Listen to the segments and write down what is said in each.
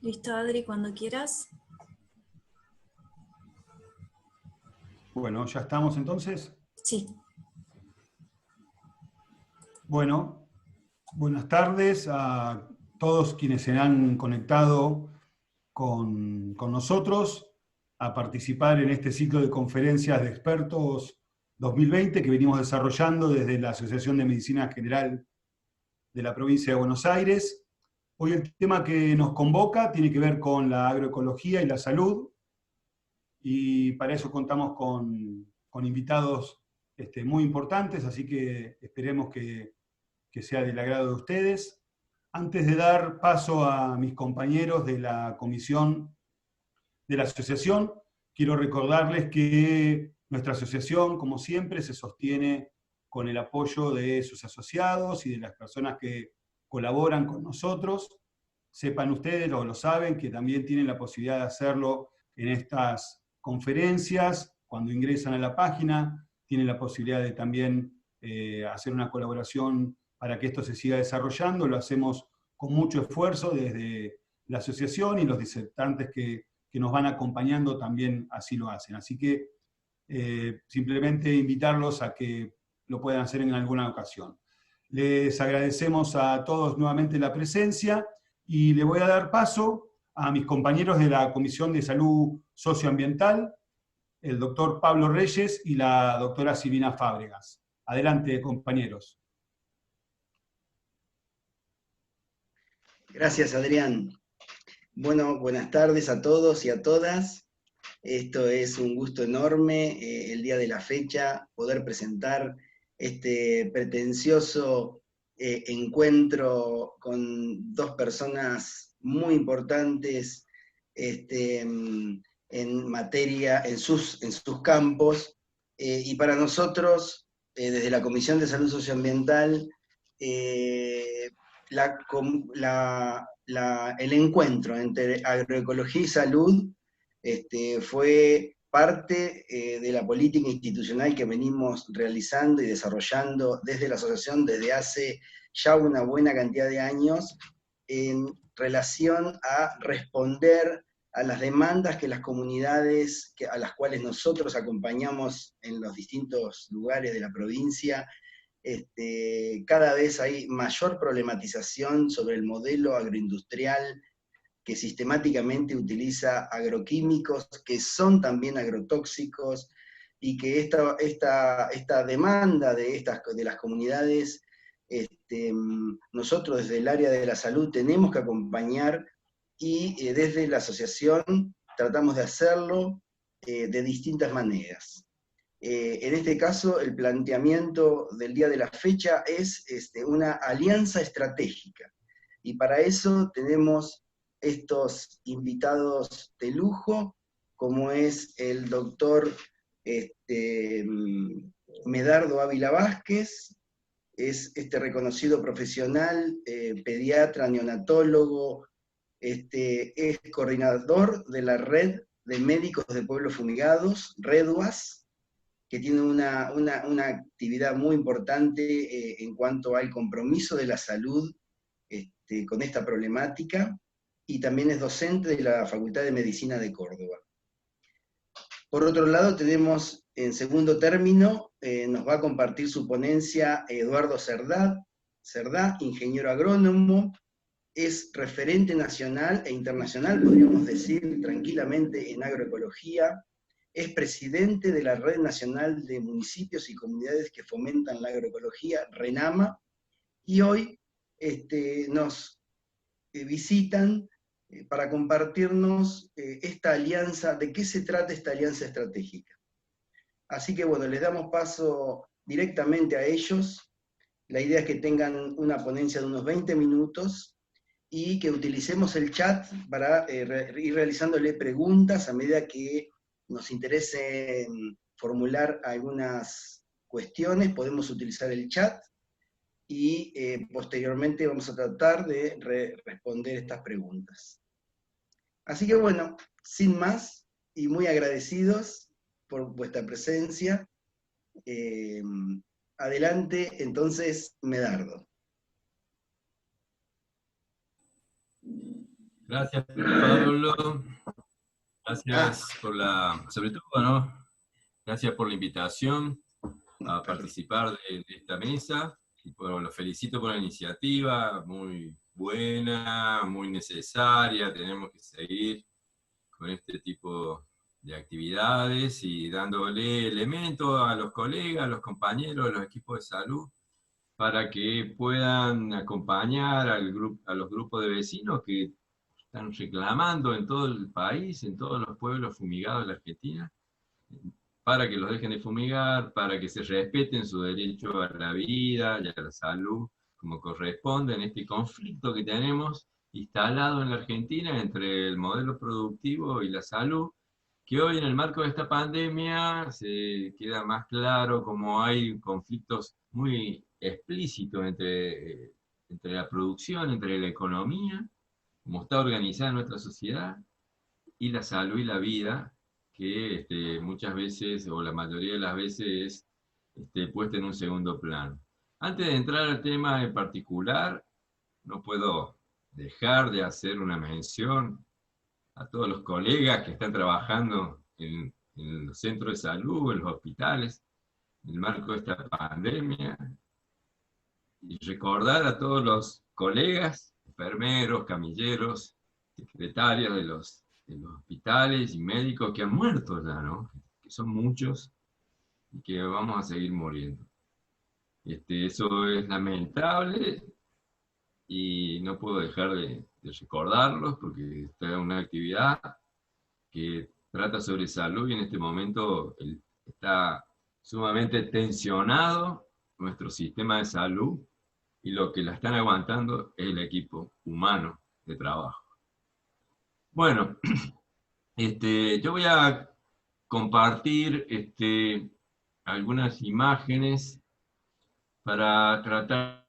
Listo, Adri, cuando quieras. Bueno, ya estamos entonces. Sí. Bueno, buenas tardes a todos quienes se han conectado con nosotros a participar en este ciclo de conferencias de expertos 2020 que venimos desarrollando desde la Asociación de Medicina General de la provincia de Buenos Aires. Hoy el tema que nos convoca tiene que ver con la agroecología y la salud, y para eso contamos con invitados muy importantes, así que esperemos que sea del agrado de ustedes. Antes de dar paso a mis compañeros de la comisión de la asociación, quiero recordarles que nuestra asociación, como siempre, se sostiene con el apoyo de sus asociados y de las personas que colaboran con nosotros. Sepan ustedes, lo saben, que también tienen la posibilidad de hacerlo en estas conferencias. Cuando ingresan a la página, tienen la posibilidad de también hacer una colaboración para que esto se siga desarrollando. Lo hacemos con mucho esfuerzo desde la asociación, y los disertantes que nos van acompañando también así lo hacen. Así que simplemente invitarlos a que lo puedan hacer en alguna ocasión. Les agradecemos a todos nuevamente la presencia y le voy a dar paso a mis compañeros de la Comisión de Salud Socioambiental, el doctor Pablo Reyes y la doctora Silvina Fábregas. Adelante, compañeros. Gracias, Adrián. Bueno, buenas tardes a todos y a todas. Esto es un gusto enorme, el día de la fecha, poder presentar este pretencioso encuentro con dos personas muy importantes en materia, en sus campos, y para nosotros, desde la Comisión de Salud Socioambiental, el encuentro entre agroecología y salud fue parte de la política institucional que venimos realizando y desarrollando desde la asociación desde hace ya una buena cantidad de años, en relación a responder a las demandas que las comunidades a las cuales nosotros acompañamos en los distintos lugares de la provincia. Cada vez hay mayor problematización sobre el modelo agroindustrial que sistemáticamente utiliza agroquímicos que son también agrotóxicos, y que esta demanda de las comunidades, nosotros desde el área de la salud tenemos que acompañar, y desde la asociación tratamos de hacerlo de distintas maneras. En este caso, el planteamiento del día de la fecha es una alianza estratégica, y para eso tenemos estos invitados de lujo, como es el doctor Medardo Ávila Vázquez, es reconocido profesional, pediatra, neonatólogo, es coordinador de la Red de Médicos de Pueblos Fumigados, REDUAS, que tiene una actividad muy importante en cuanto al compromiso de la salud con esta problemática, y también es docente de la Facultad de Medicina de Córdoba. Por otro lado, tenemos en segundo término, nos va a compartir su ponencia Eduardo Cerdá, ingeniero agrónomo, es referente nacional e internacional, podríamos decir tranquilamente, en agroecología, es presidente de la Red Nacional de Municipios y Comunidades que Fomentan la Agroecología, RENAMA, y hoy nos visitan para compartirnos esta alianza, de qué se trata esta alianza estratégica. Así que bueno, les damos paso directamente a ellos. La idea es que tengan una ponencia de unos 20 minutos, y que utilicemos el chat para ir realizándole preguntas a medida que nos interese formular algunas cuestiones. Podemos utilizar el chat, y posteriormente vamos a tratar de responder estas preguntas. Así que bueno, sin más, y muy agradecidos por vuestra presencia, adelante entonces, Medardo. Gracias, Pablo. Gracias por sobre todo, ¿no? Gracias por la invitación a participar de esta mesa. Y lo felicito por la iniciativa, muy buena, muy necesaria. Tenemos que seguir con este tipo de actividades y dándole elementos a los colegas, a los compañeros, a los equipos de salud, para que puedan acompañar a los grupos de vecinos que están reclamando en todo el país, en todos los pueblos fumigados de la Argentina, para que los dejen de fumigar, para que se respeten su derecho a la vida y a la salud, como corresponde en este conflicto que tenemos instalado en la Argentina entre el modelo productivo y la salud, que hoy en el marco de esta pandemia se queda más claro como hay conflictos muy explícitos entre la producción, entre la economía, como está organizada nuestra sociedad, y la salud y la vida, que muchas veces, o la mayoría de las veces, es puesta en un segundo plano. Antes de entrar al tema en particular, no puedo dejar de hacer una mención a todos los colegas que están trabajando en los centros de salud, en los hospitales, en el marco de esta pandemia, y recordar a todos los colegas, enfermeros, camilleros, secretarias de los hospitales y médicos que han muerto ya, ¿no? Que son muchos y que vamos a seguir muriendo. Eso es lamentable y no puedo dejar de recordarlos porque esta es una actividad que trata sobre salud y en este momento está sumamente tensionado nuestro sistema de salud y lo que la están aguantando es el equipo humano de trabajo. Bueno, yo voy a compartir algunas imágenes para tratar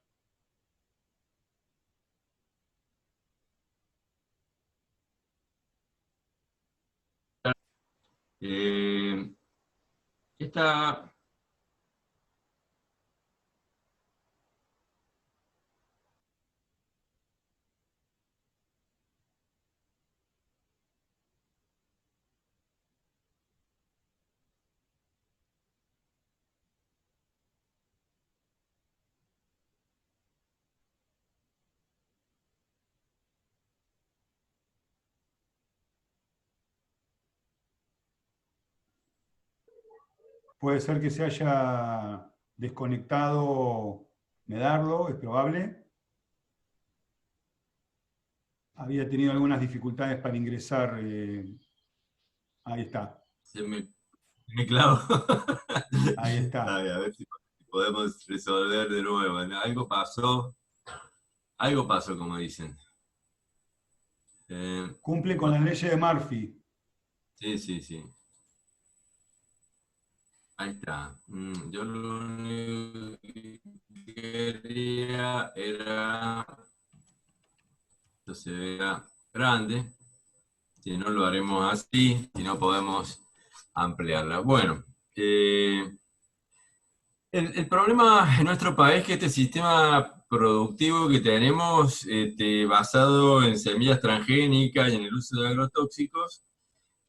esta Puede ser que se haya desconectado Medardo, es probable. Había tenido algunas dificultades para ingresar. Ahí está. se me clavo. Ahí está. A ver si podemos resolver de nuevo. Algo pasó, como dicen. Cumple con las leyes de Murphy. Sí, sí, sí. Ahí está. Yo lo único que quería era... Esto se vea grande. Si no, lo haremos así. Si no, podemos ampliarla. Bueno. El problema en nuestro país es que este sistema productivo que tenemos, basado en semillas transgénicas y en el uso de agrotóxicos,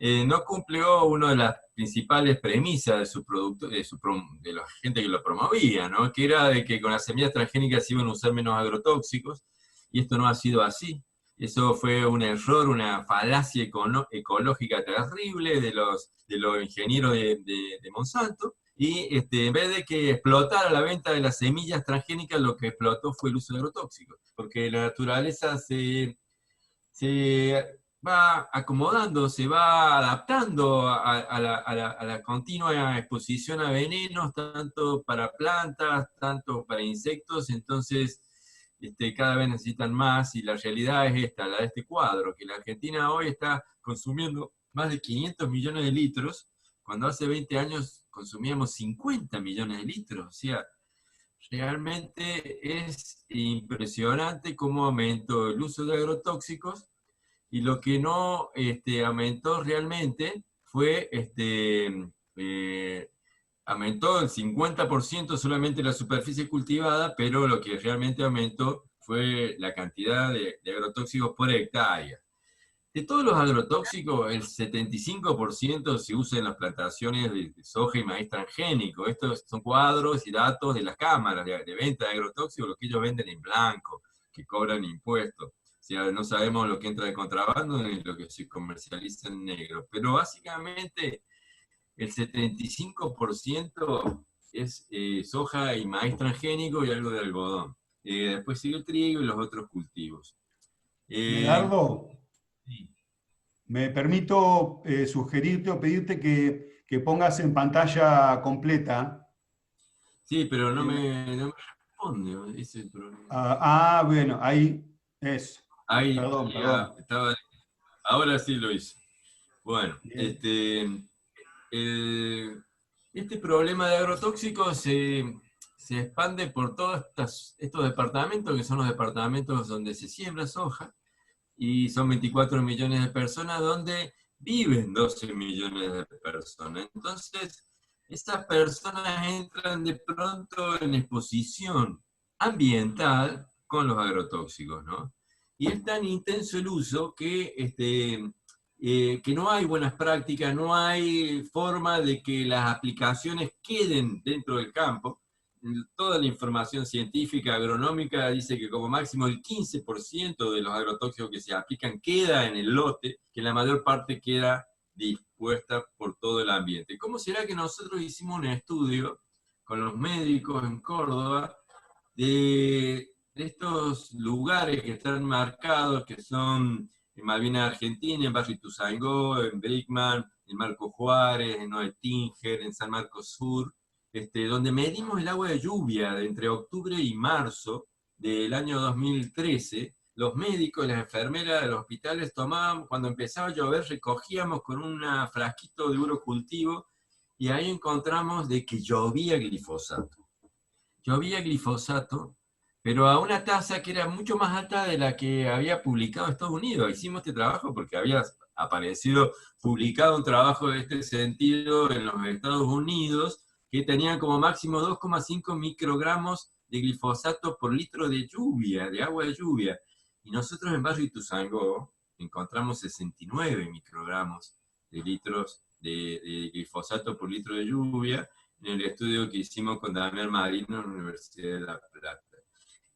no cumplió una de las principales premisas de su producto, de la gente que lo promovía, ¿no? Que era de que con las semillas transgénicas se iban a usar menos agrotóxicos, y esto no ha sido así. Eso fue un error, una falacia ecológica terrible de los ingenieros de Monsanto, y en vez de que explotara la venta de las semillas transgénicas, lo que explotó fue el uso de agrotóxicos, porque la naturaleza se va acomodando, se va adaptando a la continua exposición a venenos, tanto para plantas, tanto para insectos. Entonces cada vez necesitan más, y la realidad es esta, la de este cuadro, que la Argentina hoy está consumiendo más de 500 millones de litros, cuando hace 20 años consumíamos 50 millones de litros. O sea, realmente es impresionante cómo aumentó el uso de agrotóxicos, y lo que no aumentó realmente fue, aumentó el 50% solamente la superficie cultivada, pero lo que realmente aumentó fue la cantidad de agrotóxicos por hectárea. De todos los agrotóxicos, el 75% se usa en las plantaciones de soja y maíz transgénico. Estos son cuadros y datos de las cámaras de venta de agrotóxicos, lo que ellos venden en blanco, que cobran impuestos. O sea, no sabemos lo que entra de contrabando ni lo que se comercializa en negro. Pero básicamente el 75% es soja y maíz transgénico y algo de algodón. Después sigue el trigo y los otros cultivos. Medardo, Sí. me permito sugerirte o pedirte que pongas en pantalla completa. Sí, pero no me responde, ese es el problema. Bueno, ahí es. Ahí Perdón, ya perdón. estaba, ahora sí lo hice. Bueno, Bien. este problema de agrotóxicos se expande por todos estos departamentos, que son los departamentos donde se siembra soja, y son 24 millones de personas donde viven 12 millones de personas. Entonces, estas personas entran de pronto en exposición ambiental con los agrotóxicos, ¿no? Y es tan intenso el uso que no hay buenas prácticas, no hay forma de que las aplicaciones queden dentro del campo. Toda la información científica, agronómica, dice que como máximo el 15% de los agrotóxicos que se aplican queda en el lote, que la mayor parte queda dispuesta por todo el ambiente. ¿Cómo será que nosotros hicimos un estudio con los médicos en Córdoba de estos lugares que están marcados, que son en Malvinas Argentina, en Barrio Ituzaingó, en Brickman, en Marco Juárez, en Oetinger, en San Marcos Sur, donde medimos el agua de lluvia de entre octubre y marzo del año 2013. Los médicos y las enfermeras de los hospitales tomábamos, cuando empezaba a llover, recogíamos con un frasquito de urocultivo y ahí encontramos de que llovía glifosato. Llovía glifosato, pero a una tasa que era mucho más alta de la que había publicado Estados Unidos. Hicimos este trabajo porque había aparecido, publicado un trabajo de este sentido en los Estados Unidos, que tenía como máximo 2,5 microgramos de glifosato por litro de lluvia, de agua de lluvia. Y nosotros en Barrio Ituzaingó encontramos 69 microgramos de litros de glifosato por litro de lluvia, en el estudio que hicimos con Damián Marino en la Universidad de La Plata.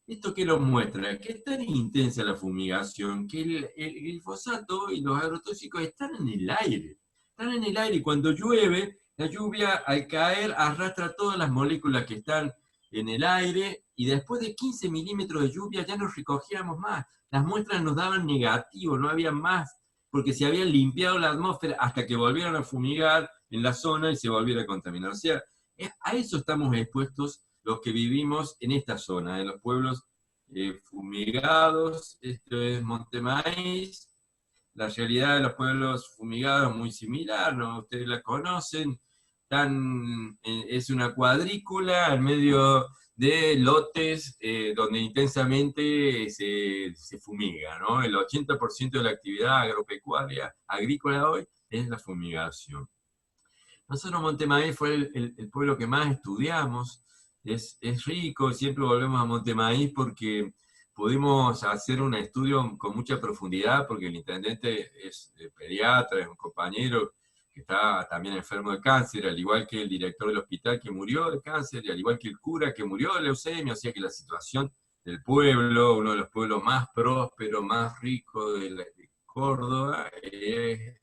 ¿Esto qué nos muestra? Que es tan intensa la fumigación que el glifosato y los agrotóxicos están en el aire. Están en el aire y cuando llueve, la lluvia al caer arrastra todas las moléculas que están en el aire y después de 15 milímetros de lluvia ya no recogíamos más. Las muestras nos daban negativo, no había más, porque se habían limpiado la atmósfera hasta que volvieran a fumigar en la zona y se volviera a contaminar. O sea, a eso estamos expuestos los que vivimos en esta zona, en los pueblos fumigados. Esto es Montemaíz. La realidad de los pueblos fumigados es muy similar, ¿no? Ustedes la conocen. Es una cuadrícula en medio de lotes donde intensamente se fumiga, ¿no? El 80% de la actividad agropecuaria, agrícola hoy, es la fumigación. Nosotros Montemaíz fue el pueblo que más estudiamos, es rico, siempre volvemos a Montemaíz porque pudimos hacer un estudio con mucha profundidad, porque el intendente es pediatra, es un compañero que está también enfermo de cáncer, al igual que el director del hospital que murió de cáncer, y al igual que el cura que murió de leucemia, o sea que la situación del pueblo, uno de los pueblos más prósperos, más ricos de Córdoba, es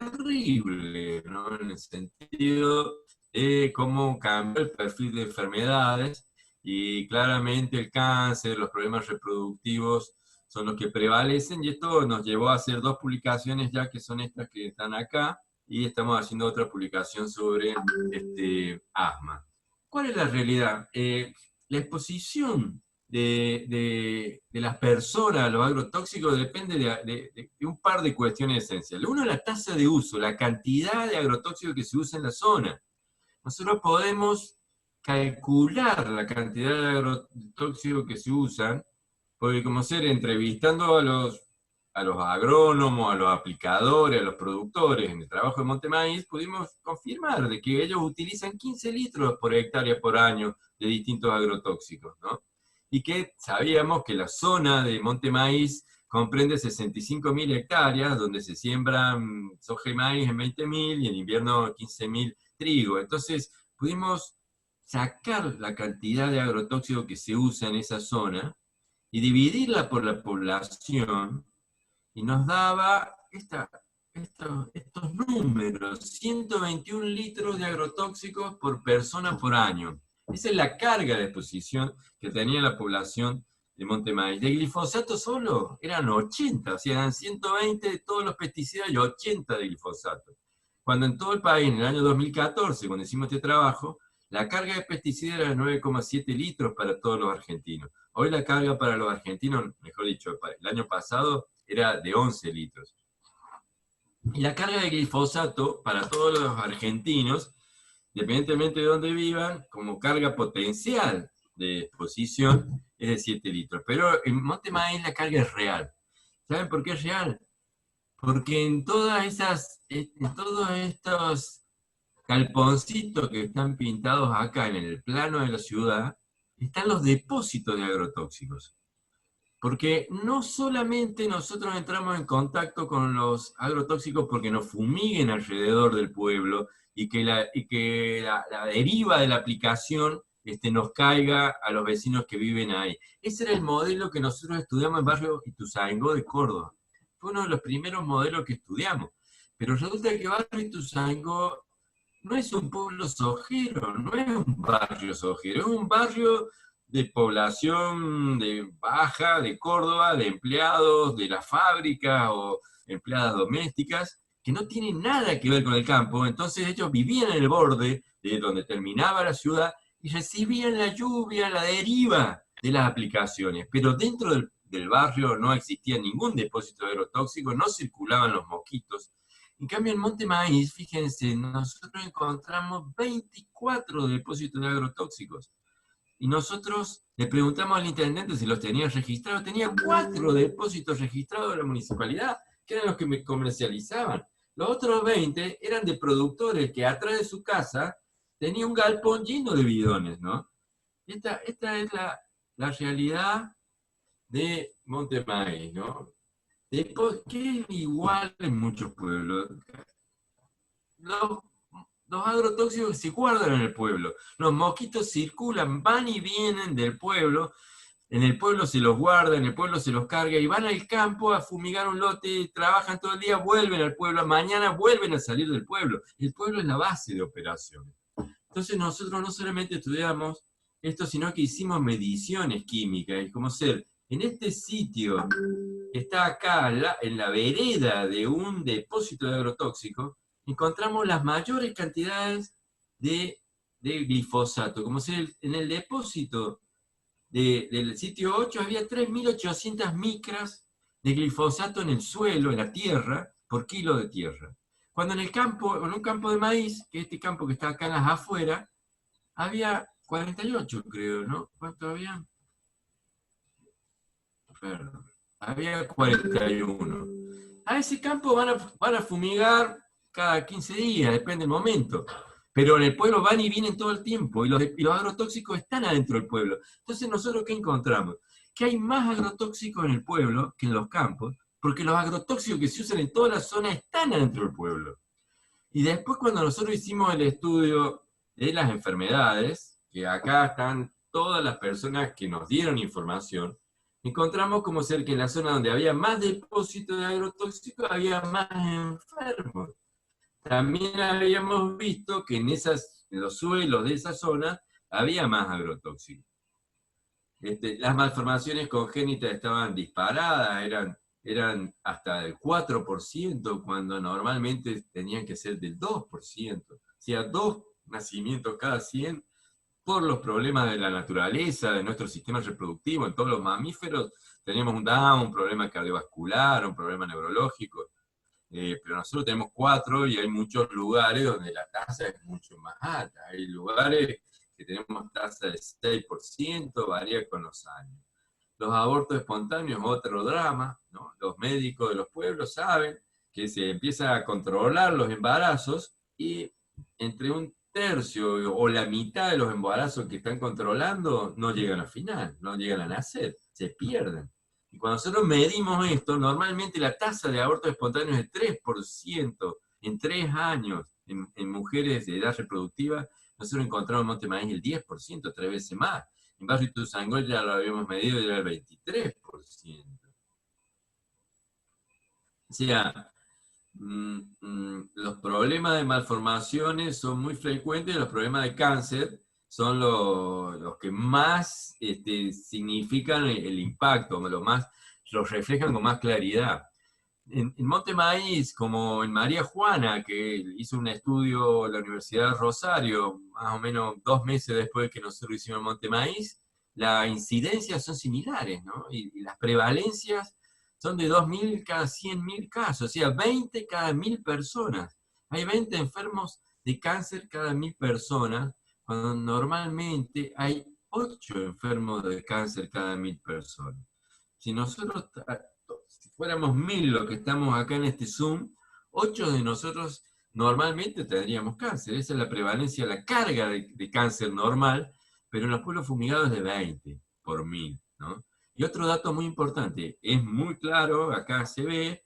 terrible, ¿no? En el sentido de cómo cambió el perfil de enfermedades, y claramente el cáncer, los problemas reproductivos son los que prevalecen, y esto nos llevó a hacer 2 publicaciones ya, que son estas que están acá, y estamos haciendo otra publicación sobre asma. ¿Cuál es la realidad? La exposición de las personas a los agrotóxicos depende de un par de cuestiones esenciales. Uno es la tasa de uso, la cantidad de agrotóxicos que se usa en la zona. Nosotros podemos calcular la cantidad de agrotóxicos que se usan, porque como ser entrevistando a los agrónomos, a los aplicadores, a los productores en el trabajo de Montemaíz, pudimos confirmar de que ellos utilizan 15 litros por hectárea por año de distintos agrotóxicos, ¿no? Y que sabíamos que la zona de Montemaíz comprende 65.000 hectáreas, donde se siembran soja y maíz en 20.000 y en invierno 15.000 trigo. Entonces pudimos sacar la cantidad de agrotóxicos que se usa en esa zona y dividirla por la población, y nos daba estos números: 121 litros de agrotóxicos por persona por año. Esa es la carga de exposición que tenía la población de Monte Maíz. De glifosato solo eran 80, o sea, eran 120 de todos los pesticidas y 80 de glifosato. Cuando en todo el país, en el año 2014, cuando hicimos este trabajo, la carga de pesticidas era de 9,7 litros para todos los argentinos. Hoy la carga para los argentinos, mejor dicho, el año pasado era de 11 litros. Y la carga de glifosato para todos los argentinos, independientemente de dónde vivan, como carga potencial de exposición, es de 7 litros. Pero en Monte Maíz la carga es real. ¿Saben por qué es real? Porque en todos estos galponcitos que están pintados acá en el plano de la ciudad, están los depósitos de agrotóxicos. Porque no solamente nosotros entramos en contacto con los agrotóxicos porque nos fumiguen alrededor del pueblo y que la deriva de la aplicación nos caiga a los vecinos que viven ahí. Ese era el modelo que nosotros estudiamos en barrio Ituzaingó de Córdoba. Fue uno de los primeros modelos que estudiamos. Pero resulta que barrio Ituzaingó no es un pueblo sojero, no es un barrio sojero, es un barrio de población baja de Córdoba, de empleados de la fábrica o empleadas domésticas, que no tienen nada que ver con el campo. Entonces ellos vivían en el borde de donde terminaba la ciudad y recibían la lluvia, la deriva de las aplicaciones. Pero dentro del barrio no existía ningún depósito de agrotóxicos, no circulaban los mosquitos. En cambio, en Monte Maíz, fíjense, nosotros encontramos 24 depósitos de agrotóxicos. Y nosotros le preguntamos al intendente si los tenía registrados. Tenía 4 depósitos registrados de la municipalidad, que eran los que me comercializaban. Los otros 20 eran de productores que atrás de su casa tenía un galpón lleno de bidones, ¿no? Esta es la realidad de Monte Maíz, ¿no? Que es igual en muchos pueblos. Los agrotóxicos se guardan en el pueblo. Los mosquitos circulan, van y vienen del pueblo. En el pueblo se los guarda, en el pueblo se los carga y van al campo a fumigar un lote, trabajan todo el día, vuelven al pueblo, mañana vuelven a salir del pueblo. El pueblo es la base de operaciones. Entonces nosotros no solamente estudiamos esto, sino que hicimos mediciones químicas. Es como ser, en este sitio que está acá, en la vereda de un depósito de agrotóxico, encontramos las mayores cantidades de glifosato. Como si en el depósito del sitio 8 había 3.800 micras de glifosato en el suelo, en la tierra, por kilo de tierra. Cuando en un campo de maíz, que es este campo que está acá en las afueras, había 48, creo, ¿no? ¿Cuánto había? Perdón. Había 41. A ese campo van a fumigar cada 15 días, depende del momento. Pero en el pueblo van y vienen todo el tiempo, y los agrotóxicos están adentro del pueblo. Entonces, ¿nosotros qué encontramos? Que hay más agrotóxicos en el pueblo que en los campos, porque los agrotóxicos que se usan en toda la zona están adentro del pueblo. Y después, cuando nosotros hicimos el estudio de las enfermedades, que acá están todas las personas que nos dieron información, encontramos como ser que en la zona donde había más depósitos de agrotóxicos había más enfermos. También habíamos visto que en los suelos de esa zona había más agrotóxicos. Las malformaciones congénitas estaban disparadas, eran hasta del 4%, cuando normalmente tenían que ser del 2%. O sea, 2 nacimientos cada 100, por los problemas de la naturaleza, de nuestro sistema reproductivo. En todos los mamíferos tenemos un Down, un problema cardiovascular, un problema neurológico. Pero nosotros tenemos 4 y hay muchos lugares donde la tasa es mucho más alta. Hay lugares que tenemos tasa de 6%, varía con los años. Los abortos espontáneos, otro drama, ¿no? Los médicos de los pueblos saben que se empieza a controlar los embarazos y entre 1/3 o la mitad de los embarazos que están controlando no llegan al final, no llegan a nacer, se pierden. Y cuando nosotros medimos esto, normalmente la tasa de abortos espontáneos es 3% en 3 años. En mujeres de edad reproductiva, nosotros encontramos en Montemaíz el 10%, 3 veces más. En Barrio Ituzaingó ya lo habíamos medido y era el 23%. O sea, los problemas de malformaciones son muy frecuentes, los problemas de cáncer son los que más significan el impacto, los reflejan con más claridad. En Montemaíz, como en María Juana, que hizo un estudio en la Universidad de Rosario, más o menos 2 meses después de que nosotros hicimos Montemaíz, las incidencias son similares, ¿no? Y las prevalencias son de 2.000 cada 100.000 casos, o sea, 20 cada 1.000 personas. Hay 20 enfermos de cáncer cada 1.000 personas, cuando normalmente hay 8 enfermos de cáncer cada 1.000 personas. Si nosotros fuéramos 1.000 los que estamos acá en este Zoom, 8 de nosotros normalmente tendríamos cáncer. Esa es la prevalencia, la carga de cáncer normal, pero en los pueblos fumigados es de 20 por 1.000, ¿no? Y otro dato muy importante, es muy claro, acá se ve,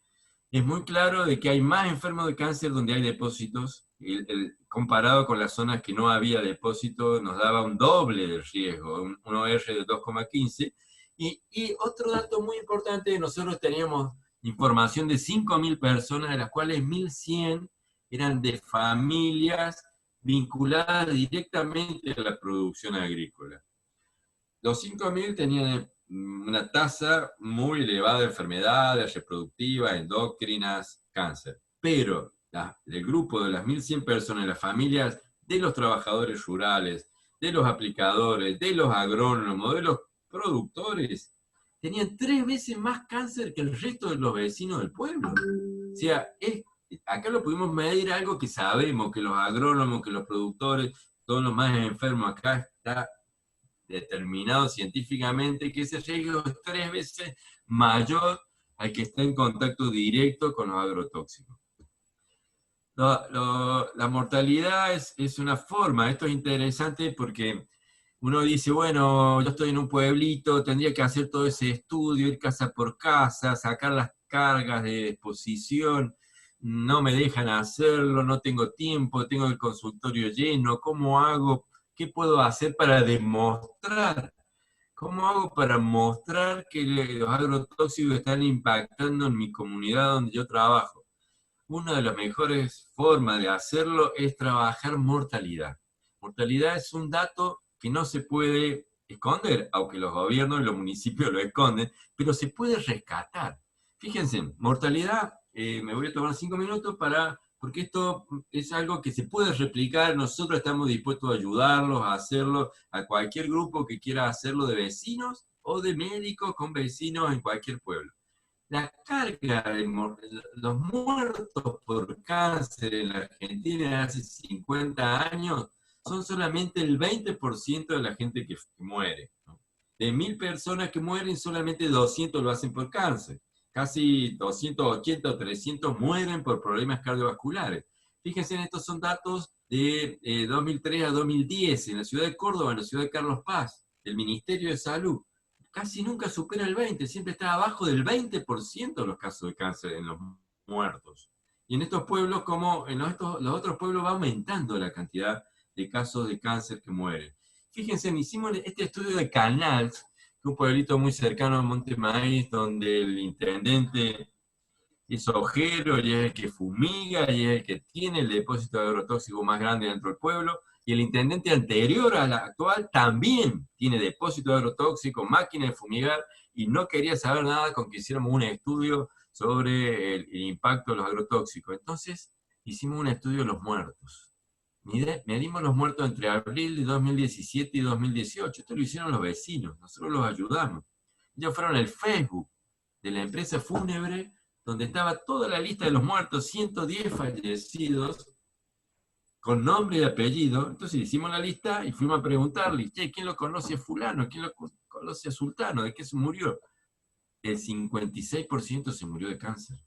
es muy claro de que hay más enfermos de cáncer donde hay depósitos, comparado con las zonas que no había depósitos, nos daba un doble de riesgo, un OR de 2,15. Y otro dato muy importante, nosotros teníamos información de 5.000 personas, de las cuales 1.100 eran de familias vinculadas directamente a la producción agrícola. Los 5.000 tenían una tasa muy elevada de enfermedades reproductivas, endocrinas, cáncer. Pero el grupo de las 1.100 personas, las familias de los trabajadores rurales, de los aplicadores, de los agrónomos, de los productores, tenían 3 veces más cáncer que el resto de los vecinos del pueblo. O sea, acá lo pudimos medir algo que sabemos, que los agrónomos, que los productores, todos los más enfermos, acá está determinado científicamente que ese riesgo es 3 veces mayor al que está en contacto directo con los agrotóxicos. La mortalidad es una forma, esto es interesante porque uno dice, bueno, yo estoy en un pueblito, tendría que hacer todo ese estudio, ir casa por casa, sacar las cargas de exposición, no me dejan hacerlo, no tengo tiempo, tengo el consultorio lleno, ¿cómo hago? ¿Qué puedo hacer para demostrar? ¿Cómo hago para mostrar que los agrotóxicos están impactando en mi comunidad donde yo trabajo? Una de las mejores formas de hacerlo es trabajar mortalidad. Mortalidad es un dato que no se puede esconder, aunque los gobiernos y los municipios lo esconden, pero se puede rescatar. Fíjense, mortalidad, me voy a tomar 5 minutos porque esto es algo que se puede replicar, nosotros estamos dispuestos a ayudarlos, a hacerlo, a cualquier grupo que quiera hacerlo de vecinos o de médicos con vecinos en cualquier pueblo. La carga de los muertos por cáncer en la Argentina hace 50 años son solamente el 20% de la gente que muere, ¿no? De 1.000 personas que mueren, solamente 200 lo hacen por cáncer. Casi 280 o 300 mueren por problemas cardiovasculares. Fíjense, estos son datos de 2003 a 2010 en la ciudad de Córdoba, en la ciudad de Carlos Paz, el Ministerio de Salud. Casi nunca supera el 20%, siempre está abajo del 20% de los casos de cáncer en los muertos. Y en estos pueblos, como en los otros pueblos, va aumentando la cantidad de casos de cáncer que mueren. Fíjense, hicimos este estudio de Canals, que es un pueblito muy cercano a Montemaíz, donde el intendente es Ojero, y es el que fumiga, y es el que tiene el depósito de agrotóxico más grande dentro del pueblo, y el intendente anterior a la actual también tiene depósito de agrotóxico, máquina de fumigar, y no quería saber nada con que hiciéramos un estudio sobre el impacto de los agrotóxicos. Entonces, hicimos un estudio de los muertos. Medimos los muertos entre abril de 2017 y 2018. Esto lo hicieron los vecinos, nosotros los ayudamos. Ellos fueron al Facebook de la empresa fúnebre, donde estaba toda la lista de los muertos, 110 fallecidos, con nombre y apellido. Entonces hicimos la lista y fuimos a preguntarle, che, ¿quién lo conoce a fulano? ¿Quién lo conoce a sultano? ¿De qué se murió? El 56% se murió de cáncer.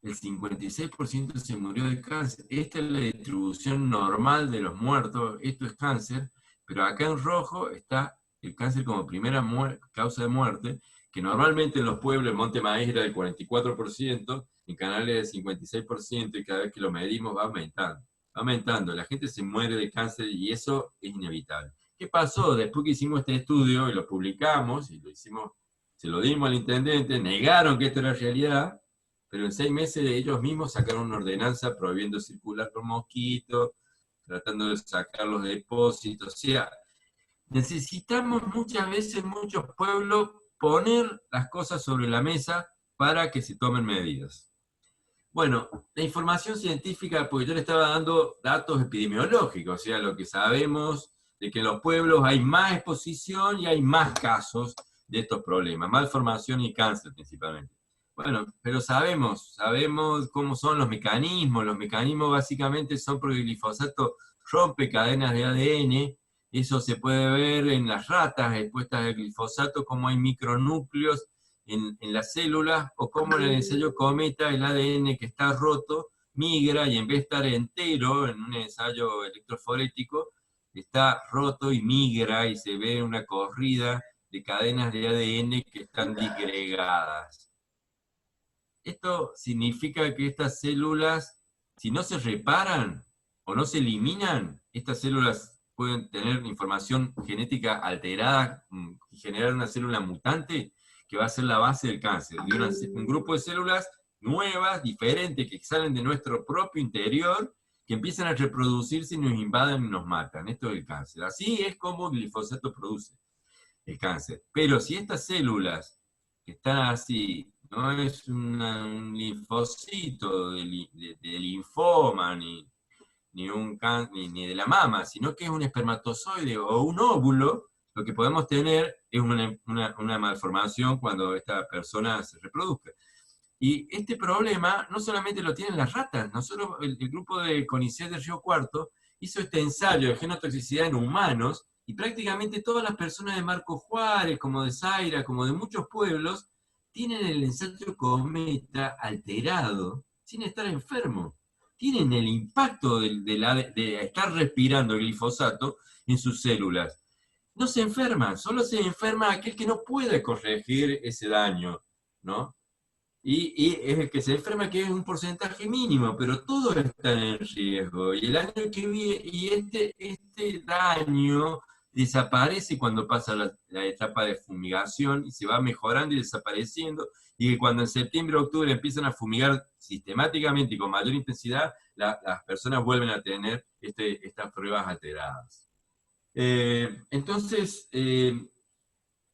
El 56% se murió de cáncer. Esta es la distribución normal de los muertos. Esto es cáncer, pero acá en rojo está el cáncer como primera causa de muerte, que normalmente en los pueblos, en Monte Maíz era del 44%, en Canales del 56%, y cada vez que lo medimos va aumentando. Va aumentando, la gente se muere de cáncer y eso es inevitable. ¿Qué pasó? Después que hicimos este estudio y lo publicamos, y lo hicimos, se lo dimos al intendente, negaron que esto era realidad, pero en 6 meses ellos mismos sacaron una ordenanza prohibiendo circular con mosquitos, tratando de sacar los depósitos. O sea, necesitamos muchas veces en muchos pueblos poner las cosas sobre la mesa para que se tomen medidas. Bueno, la información científica, porque yo le estaba dando datos epidemiológicos, o sea, lo que sabemos de que en los pueblos hay más exposición y hay más casos de estos problemas, malformación y cáncer principalmente. Bueno, pero sabemos cómo son los mecanismos básicamente son porque el glifosato rompe cadenas de ADN. Eso se puede ver en las ratas expuestas al glifosato, como hay micronúcleos en las células, o como en el ensayo Cometa el ADN que está roto migra y en vez de estar entero en un ensayo electroforético, está roto y migra y se ve una corrida de cadenas de ADN que están disgregadas. Esto significa que estas células, si no se reparan o no se eliminan, estas células pueden tener información genética alterada y generar una célula mutante que va a ser la base del cáncer. Y un grupo de células nuevas, diferentes, que salen de nuestro propio interior, que empiezan a reproducirse y nos invaden y nos matan. Esto es el cáncer. Así es como el glifosato produce el cáncer. Pero si estas células que están así, no es un linfocito de linfoma, ni de la mama, sino que es un espermatozoide o un óvulo, lo que podemos tener es una malformación cuando esta persona se reproduzca. Y este problema no solamente lo tienen las ratas, nosotros, el grupo de CONICET de Río Cuarto hizo este ensayo de genotoxicidad en humanos, y prácticamente todas las personas de Marco Juárez, como de Zaira, como de muchos pueblos, tienen el ensayo Cometa alterado, sin estar enfermo. Tienen el impacto de estar respirando el glifosato en sus células. No se enferman, solo se enferma aquel que no puede corregir ese daño, ¿no? Y es el que se enferma, que es un porcentaje mínimo, pero todos están en riesgo. Y el año que viene, y este daño desaparece cuando pasa la etapa de fumigación y se va mejorando y desapareciendo, y que cuando en septiembre o octubre empiezan a fumigar sistemáticamente y con mayor intensidad, las personas vuelven a tener estas pruebas alteradas. Entonces,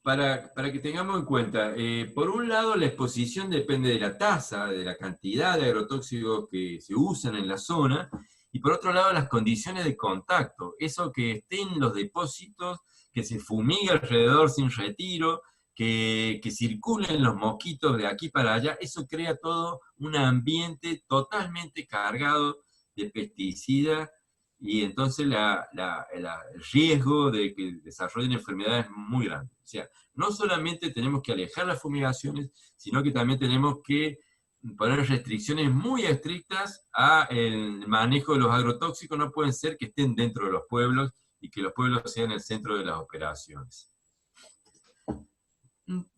para que tengamos en cuenta, por un lado la exposición depende de la tasa, de la cantidad de agrotóxicos que se usan en la zona, y por otro lado las condiciones de contacto, eso que estén los depósitos, que se fumigue alrededor sin retiro, que circulen los mosquitos de aquí para allá, eso crea todo un ambiente totalmente cargado de pesticidas, y entonces el riesgo de que desarrollen enfermedades es muy grande. O sea, no solamente tenemos que alejar las fumigaciones, sino que también tenemos que poner restricciones muy estrictas al manejo de los agrotóxicos. No pueden ser que estén dentro de los pueblos y que los pueblos sean el centro de las operaciones.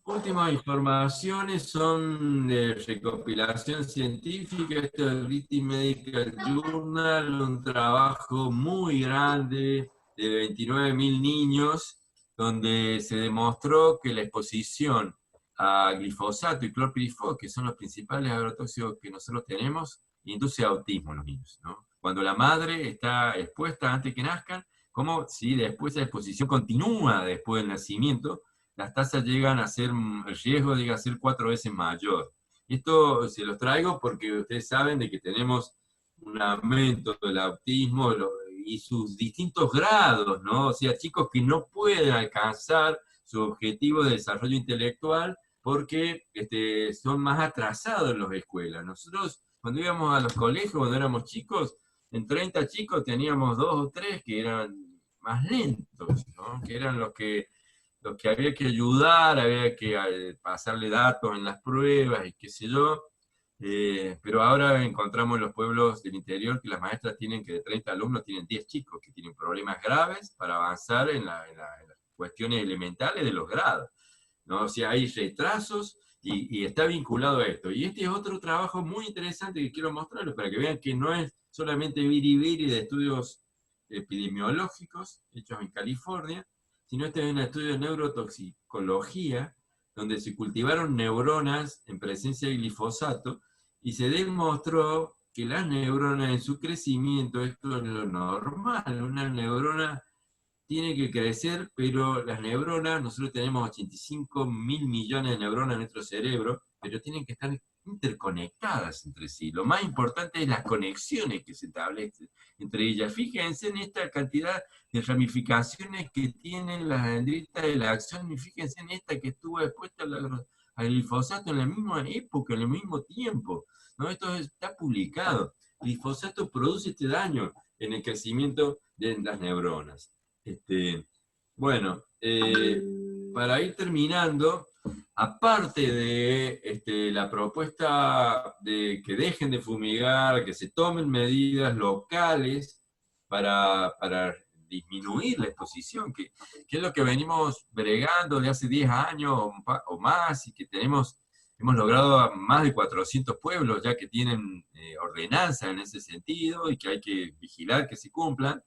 Últimas informaciones son de recopilación científica. Esto es British Medical Journal, un trabajo muy grande de 29.000 niños, donde se demostró que la exposición a glifosato y clorpirifos, que son los principales agrotóxicos que nosotros tenemos, induce autismo en los niños, ¿no? Cuando la madre está expuesta antes que nazcan, como si después la exposición continúa después del nacimiento, las tasas llegan a ser, el riesgo llega a ser 4 veces mayor. Esto se los traigo porque ustedes saben de que tenemos un aumento del autismo y sus distintos grados, ¿no? O sea, chicos que no pueden alcanzar su objetivo de desarrollo intelectual porque son más atrasados en las escuelas. Nosotros, cuando íbamos a los colegios, cuando éramos chicos, en 30 chicos teníamos 2 o 3 que eran más lentos, ¿no? Que eran los que había que ayudar, había que pasarle datos en las pruebas y qué sé yo, pero ahora encontramos en los pueblos del interior que las maestras tienen que de 30 alumnos tienen 10 chicos que tienen problemas graves para avanzar en las cuestiones elementales de los grados. ¿no? O sea, hay retrasos y está vinculado a esto. Y este es otro trabajo muy interesante que quiero mostrarles para que vean que no es solamente viri de estudios epidemiológicos hechos en California, sino este es un estudio de neurotoxicología, donde se cultivaron neuronas en presencia de glifosato, y se demostró que las neuronas en su crecimiento, esto es lo normal, una neurona tiene que crecer, pero las neuronas, nosotros tenemos 85.000 millones de neuronas en nuestro cerebro, pero tienen que estar interconectadas entre sí. Lo más importante es las conexiones que se establecen entre ellas. Fíjense en esta cantidad de ramificaciones que tienen las dendritas de la axón, y fíjense en esta que estuvo expuesta al glifosato en la misma época, en el mismo tiempo, ¿no? Esto está publicado. El glifosato produce este daño en el crecimiento de las neuronas. Bueno, para ir terminando, aparte de la propuesta de que dejen de fumigar, que se tomen medidas locales para disminuir la exposición, que es lo que venimos bregando de hace 10 años o más, y que hemos logrado más de 400 pueblos ya que tienen ordenanza en ese sentido, y que hay que vigilar que se cumplan.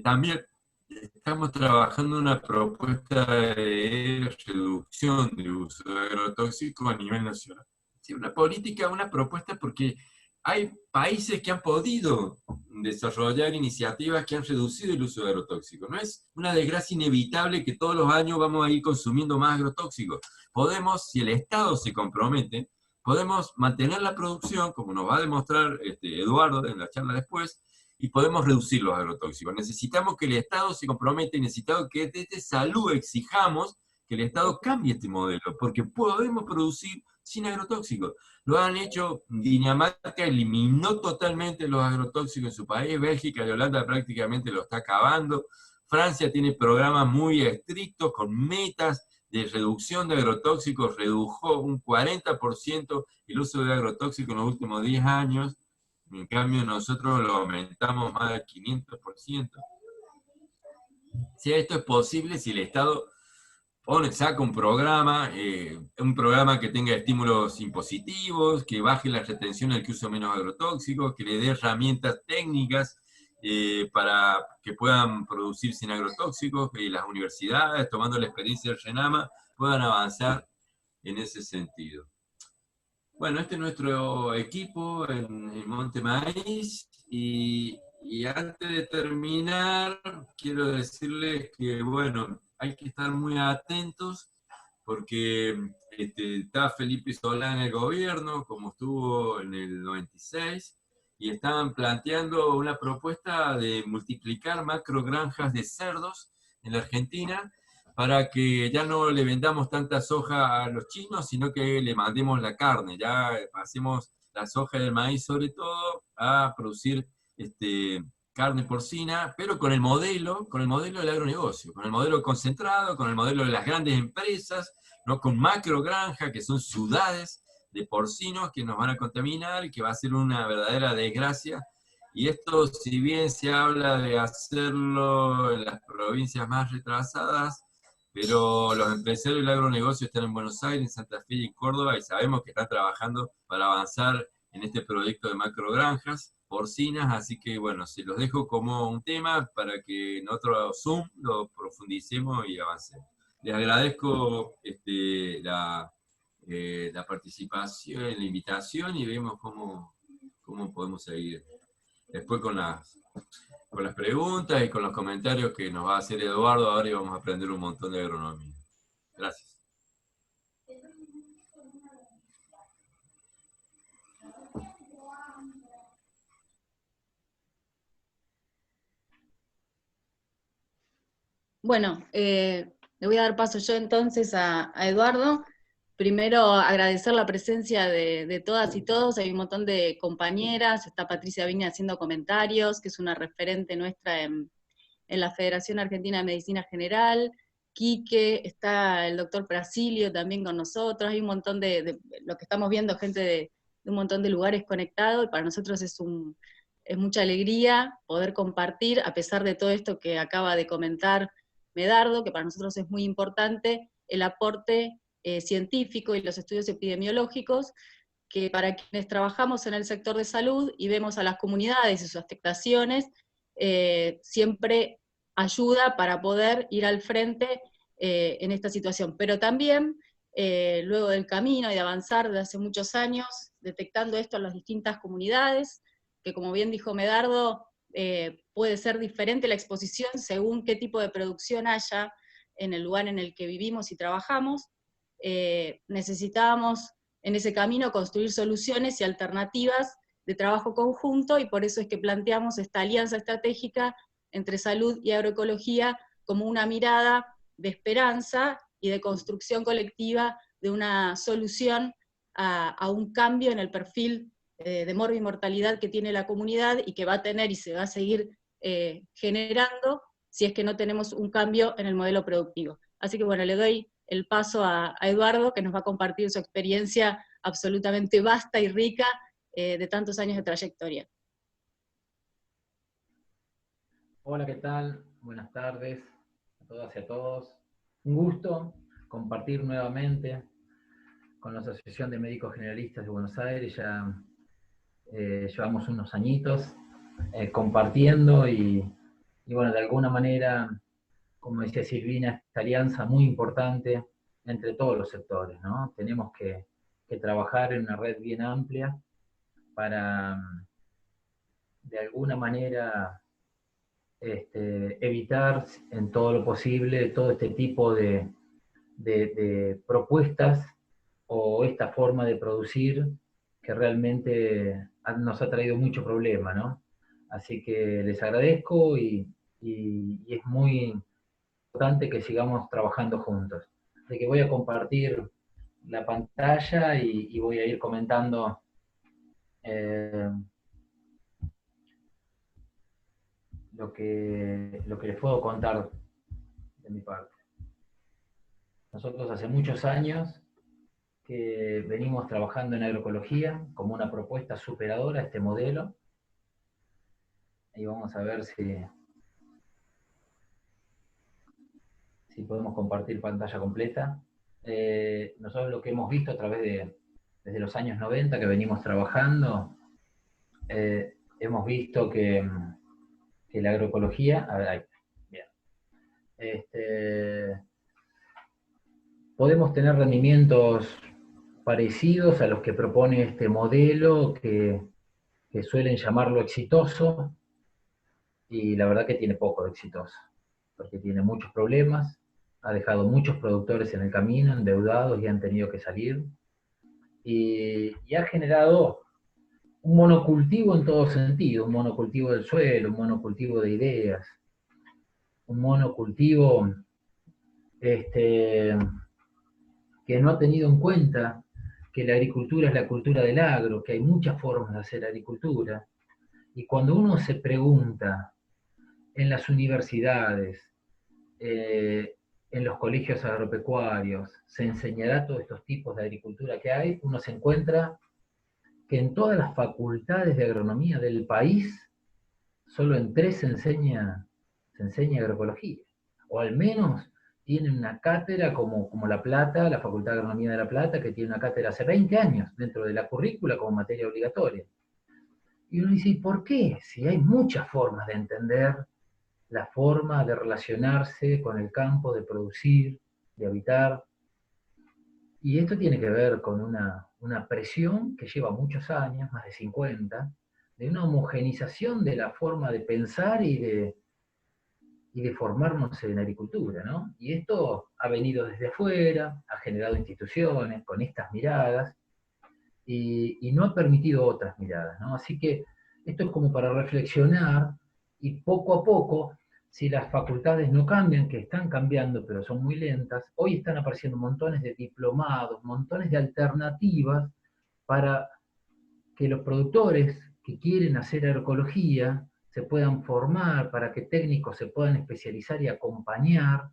También estamos trabajando en una propuesta de reducción de uso de agrotóxicos a nivel nacional. Sí, una política, una propuesta, porque hay países que han podido desarrollar iniciativas que han reducido el uso de agrotóxicos. No es una desgracia inevitable que todos los años vamos a ir consumiendo más agrotóxicos. Podemos, si el Estado se compromete, podemos mantener la producción, como nos va a demostrar Eduardo en la charla después, y podemos reducir los agrotóxicos. Necesitamos que el Estado se comprometa, y necesitamos que desde salud exijamos que el Estado cambie este modelo, porque podemos producir sin agrotóxicos. Lo han hecho. Dinamarca eliminó totalmente los agrotóxicos en su país, Bélgica y Holanda prácticamente lo está acabando, Francia tiene programas muy estrictos con metas de reducción de agrotóxicos, redujo un 40% el uso de agrotóxicos en los últimos 10 años, en cambio nosotros lo aumentamos más del 500%. Si esto es posible, si el Estado saca un programa que tenga estímulos impositivos, que baje la retención del que uso menos agrotóxicos, que le dé herramientas técnicas para que puedan producir sin agrotóxicos, que las universidades, tomando la experiencia del RENAMA, puedan avanzar en ese sentido. Bueno, este es nuestro equipo en Monte Maíz, y antes de terminar, quiero decirles que, bueno, hay que estar muy atentos, porque está Felipe Solá en el gobierno, como estuvo en el 96, y estaban planteando una propuesta de multiplicar macrogranjas de cerdos en la Argentina, para que ya no le vendamos tanta soja a los chinos, sino que le mandemos la carne, ya pasemos la soja del maíz sobre todo a producir carne porcina, pero con el modelo del agronegocio, con el modelo concentrado, con el modelo de las grandes empresas, ¿no? Con macrogranja, que son ciudades de porcinos que nos van a contaminar y que va a ser una verdadera desgracia. Y esto, si bien se habla de hacerlo en las provincias más retrasadas, pero los empresarios del agronegocio están en Buenos Aires, en Santa Fe y en Córdoba, y sabemos que están trabajando para avanzar en este proyecto de macrogranjas porcinas, así que bueno, se los dejo como un tema para que en otro Zoom lo profundicemos y avancemos. Les agradezco la participación, la invitación, y vemos cómo podemos seguir después con las preguntas y con los comentarios que nos va a hacer Eduardo ahora, y vamos a aprender un montón de agronomía. Gracias. Bueno, le voy a dar paso yo entonces a Eduardo. Primero agradecer la presencia de todas y todos, hay un montón de compañeras, está Patricia Viña haciendo comentarios, que es una referente nuestra en la Federación Argentina de Medicina General, Quique, está el doctor Prasilio también con nosotros, hay un montón de lo que estamos viendo, gente de un montón de lugares conectados, y para nosotros es mucha alegría poder compartir, a pesar de todo esto que acaba de comentar Medardo, que para nosotros es muy importante, el aporte científico y los estudios epidemiológicos, que para quienes trabajamos en el sector de salud y vemos a las comunidades y sus afectaciones, siempre ayuda para poder ir al frente en esta situación. Pero también, luego del camino y de avanzar de hace muchos años, detectando esto en las distintas comunidades, que como bien dijo Medardo, puede ser diferente la exposición según qué tipo de producción haya en el lugar en el que vivimos y trabajamos, necesitábamos en ese camino construir soluciones y alternativas de trabajo conjunto, y por eso es que planteamos esta alianza estratégica entre salud y agroecología como una mirada de esperanza y de construcción colectiva de una solución a un cambio en el perfil de morbimortalidad que tiene la comunidad y que va a tener y se va a seguir generando si es que no tenemos un cambio en el modelo productivo. Así que bueno, le doy el paso a Eduardo, que nos va a compartir su experiencia absolutamente vasta y rica de tantos años de trayectoria. Hola, ¿qué tal? Buenas tardes a todas y a todos. Un gusto compartir nuevamente con la Asociación de Médicos Generalistas de Buenos Aires. Ya llevamos unos añitos compartiendo y bueno, de alguna manera, como decía Silvina, esta alianza muy importante entre todos los sectores, ¿no? Tenemos que trabajar en una red bien amplia para, de alguna manera, evitar en todo lo posible todo este tipo de propuestas o esta forma de producir que realmente nos ha traído mucho problema, ¿no? Así que les agradezco y es muy importante que sigamos trabajando juntos. Así que voy a compartir la pantalla y voy a ir comentando lo que les puedo contar de mi parte. Nosotros hace muchos años que venimos trabajando en agroecología como una propuesta superadora a este modelo. Y vamos a ver si podemos compartir pantalla completa. Nosotros lo que hemos visto a través desde los años 90 que venimos trabajando, hemos visto que la agroecología, a ver, ahí, bien. Podemos tener rendimientos parecidos a los que propone este modelo, que suelen llamarlo exitoso, y la verdad que tiene poco de exitoso, porque tiene muchos problemas, ha dejado muchos productores en el camino, endeudados y han tenido que salir, y ha generado un monocultivo en todo sentido, un monocultivo del suelo, un monocultivo de ideas, un monocultivo que no ha tenido en cuenta que la agricultura es la cultura del agro, que hay muchas formas de hacer agricultura, y cuando uno se pregunta en las universidades, en los colegios agropecuarios, se enseñará todos estos tipos de agricultura que hay, uno se encuentra que en todas las facultades de agronomía del país, solo en 3 se enseña agroecología, o al menos tienen una cátedra como La Plata, la Facultad de Agronomía de La Plata, que tiene una cátedra hace 20 años dentro de la currícula como materia obligatoria. Y uno dice, ¿por qué? Si hay muchas formas de entender la forma de relacionarse con el campo, de producir, de habitar. Y esto tiene que ver con una presión que lleva muchos años, más de 50, de una homogenización de la forma de pensar y de formarnos en agricultura, ¿no? Y esto ha venido desde afuera, ha generado instituciones con estas miradas, y no ha permitido otras miradas, ¿no? Así que esto es como para reflexionar, y poco a poco, si las facultades no cambian, que están cambiando, pero son muy lentas, hoy están apareciendo montones de diplomados, montones de alternativas para que los productores que quieren hacer agroecología se puedan formar, para que técnicos se puedan especializar y acompañar,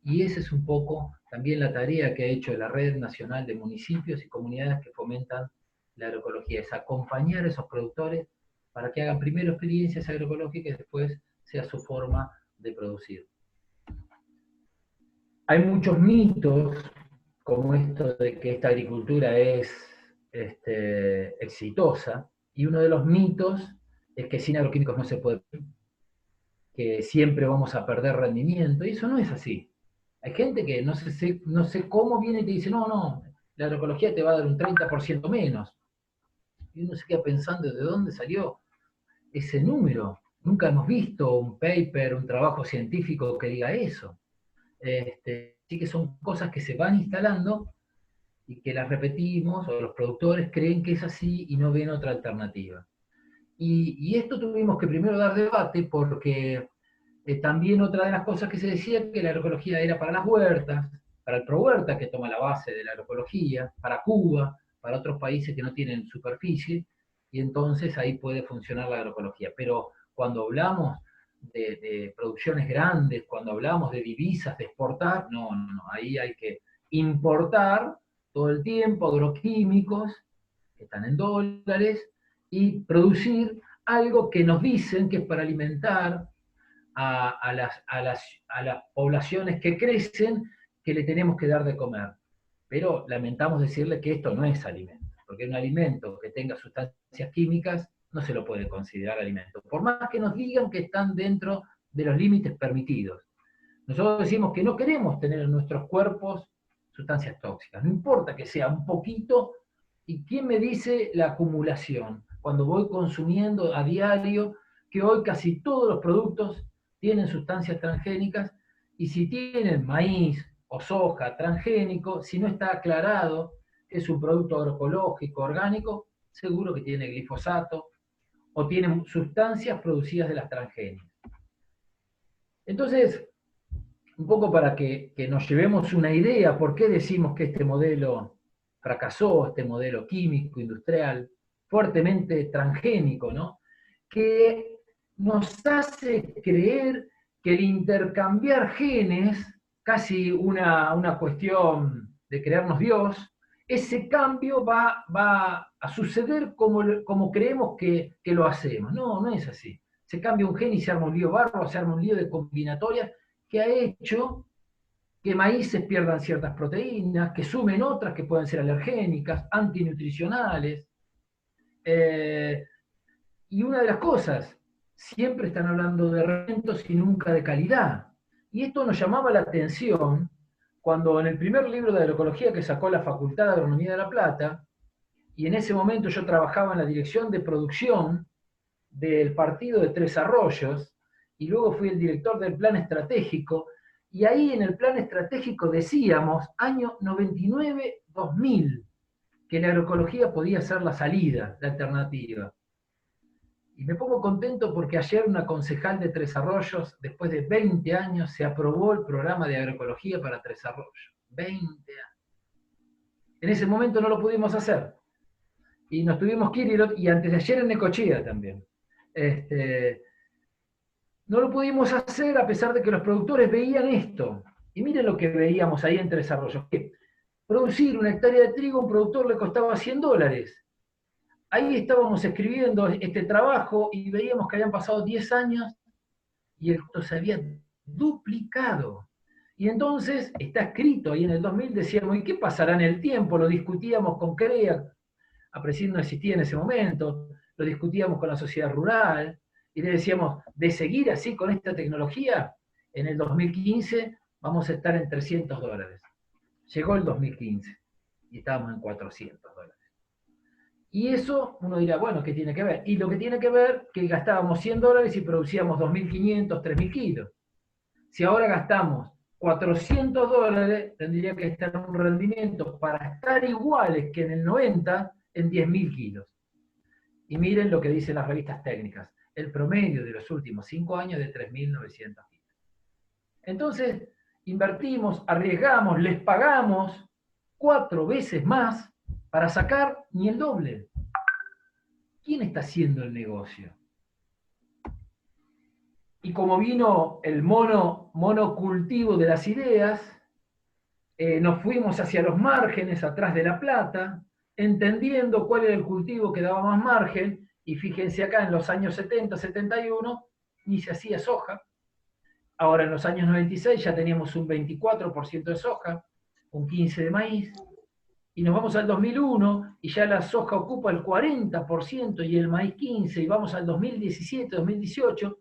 y esa es un poco también la tarea que ha hecho la Red Nacional de Municipios y Comunidades que fomentan la agroecología, es acompañar a esos productores para que hagan primero experiencias agroecológicas y después sea su forma de producir. Hay muchos mitos, como esto de que esta agricultura es exitosa, y uno de los mitos es que sin agroquímicos no se puede, que siempre vamos a perder rendimiento, y eso no es así. Hay gente que no sé cómo viene y te dice, no, la agroecología te va a dar un 30% menos. Y uno se queda pensando de dónde salió ese número. Nunca hemos visto un paper, un trabajo científico que diga eso. Sí que son cosas que se van instalando y que las repetimos, o los productores creen que es así y no ven otra alternativa. Y esto tuvimos que primero dar debate porque también otra de las cosas que se decía que la agroecología era para las huertas, para el ProHuerta, que toma la base de la agroecología, para Cuba, para otros países que no tienen superficie, y entonces ahí puede funcionar la agroecología. Pero cuando hablamos de producciones grandes, cuando hablamos de divisas, de exportar, no, ahí hay que importar todo el tiempo agroquímicos que están en dólares y producir algo que nos dicen que es para alimentar a las poblaciones que crecen, que le tenemos que dar de comer. Pero lamentamos decirle que esto no es alimento, porque un alimento que tenga sustancias químicas no se lo puede considerar alimento, por más que nos digan que están dentro de los límites permitidos. Nosotros decimos que no queremos tener en nuestros cuerpos sustancias tóxicas, no importa que sea un poquito. ¿Y quién me dice la acumulación? Cuando voy consumiendo a diario, que hoy casi todos los productos tienen sustancias transgénicas, y si tienen maíz o soja transgénico, si no está aclarado que es un producto agroecológico, orgánico, seguro que tiene glifosato o tiene sustancias producidas de las transgénicas. Entonces, un poco para que nos llevemos una idea por qué decimos que este modelo fracasó, este modelo químico, industrial, fuertemente transgénico, ¿no? Que nos hace creer que el intercambiar genes, casi una cuestión de creernos Dios, ese cambio va a suceder como creemos que lo hacemos. No es así. Se cambia un gen y se arma un lío bárbaro, se arma un lío de combinatorias que ha hecho que maíces pierdan ciertas proteínas, que sumen otras que pueden ser alergénicas, antinutricionales. Y una de las cosas, siempre están hablando de rendimientos y nunca de calidad. Y esto nos llamaba la atención cuando en el primer libro de agroecología que sacó la Facultad de Agronomía de La Plata, y en ese momento yo trabajaba en la dirección de producción del partido de Tres Arroyos, y luego fui el director del plan estratégico, y ahí en el plan estratégico decíamos, año 99-2000, que la agroecología podía ser la salida, la alternativa. Y me pongo contento porque ayer una concejal de Tres Arroyos, después de 20 años, se aprobó el programa de agroecología para Tres Arroyos. 20 años. En ese momento no lo pudimos hacer. Y nos tuvimos que ir, y antes de ayer en Necochea también. No lo pudimos hacer a pesar de que los productores veían esto. Y miren lo que veíamos ahí en Tres Arroyos. Que producir una hectárea de trigo a un productor le costaba $100. Ahí estábamos escribiendo este trabajo y veíamos que habían pasado 10 años y esto se había duplicado. Y entonces está escrito ahí en el 2000, decíamos, ¿y qué pasará en el tiempo? Lo discutíamos con CREA, APRESID no existía en ese momento, lo discutíamos con la sociedad rural, y le decíamos, de seguir así con esta tecnología, en el 2015 vamos a estar en $300. Llegó el 2015 y estábamos en $400. Y eso, uno dirá, bueno, ¿qué tiene que ver? Y lo que tiene que ver es que gastábamos $100 y producíamos 2.500, 3.000 kilos. Si ahora gastamos $400, tendría que estar en un rendimiento para estar iguales que en el 90 en 10.000 kilos. Y miren lo que dicen las revistas técnicas. El promedio de los últimos 5 años es de 3.900 kilos. Entonces, invertimos, arriesgamos, les pagamos 4 veces más para sacar ni el doble. ¿Quién está haciendo el negocio? Y como vino el monocultivo de las ideas, nos fuimos hacia los márgenes, atrás de La Plata, entendiendo cuál era el cultivo que daba más margen, y fíjense acá en los años 70, 71, ni se hacía soja. Ahora en los años 96 ya teníamos un 24% de soja, un 15% de maíz, y nos vamos al 2001 y ya la soja ocupa el 40% y el maíz 15%, y vamos al 2017, 2018,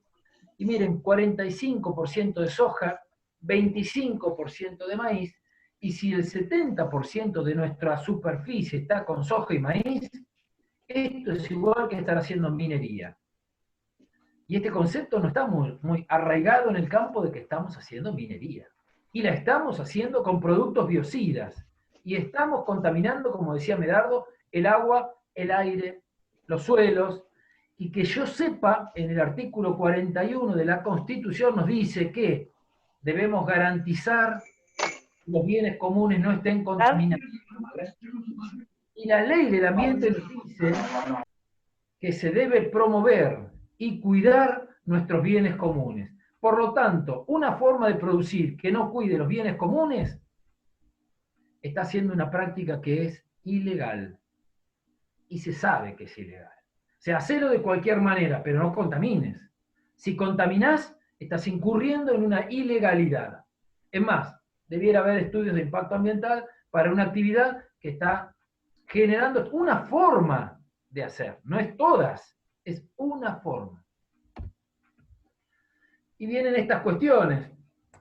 y miren, 45% de soja, 25% de maíz, y si el 70% de nuestra superficie está con soja y maíz, esto es igual que estar haciendo minería. Y este concepto no está muy arraigado en el campo de que estamos haciendo minería. Y la estamos haciendo con productos biocidas. Y estamos contaminando, como decía Medardo, el agua, el aire, los suelos. Y que yo sepa, en el artículo 41 de la Constitución nos dice que debemos garantizar que los bienes comunes no estén contaminados. Y la ley del ambiente nos dice que se debe promover y cuidar nuestros bienes comunes. Por lo tanto, una forma de producir que no cuide los bienes comunes está haciendo una práctica que es ilegal. Y se sabe que es ilegal. O sea, hacelo de cualquier manera, pero no contamines. Si contaminás, estás incurriendo en una ilegalidad. Es más, debiera haber estudios de impacto ambiental para una actividad que está generando una forma de hacer. No es todas, es una forma. Y vienen estas cuestiones,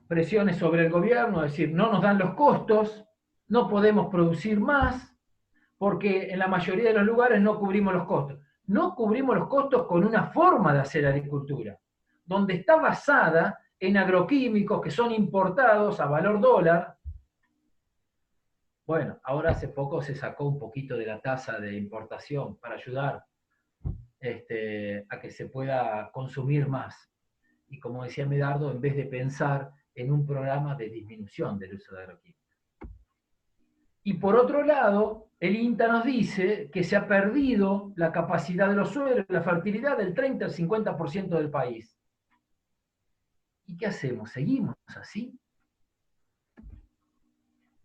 presiones sobre el gobierno, es decir, no nos dan los costos, no podemos producir más, porque en la mayoría de los lugares no cubrimos los costos. No cubrimos los costos con una forma de hacer agricultura, donde está basada en agroquímicos que son importados a valor dólar. Bueno, ahora hace poco se sacó un poquito de la tasa de importación para ayudar a que se pueda consumir más. Y como decía Medardo, en vez de pensar en un programa de disminución del uso de agroquímicos. Y por otro lado, el INTA nos dice que se ha perdido la capacidad de los suelos, la fertilidad del 30 al 50% del país. ¿Y qué hacemos? ¿Seguimos así?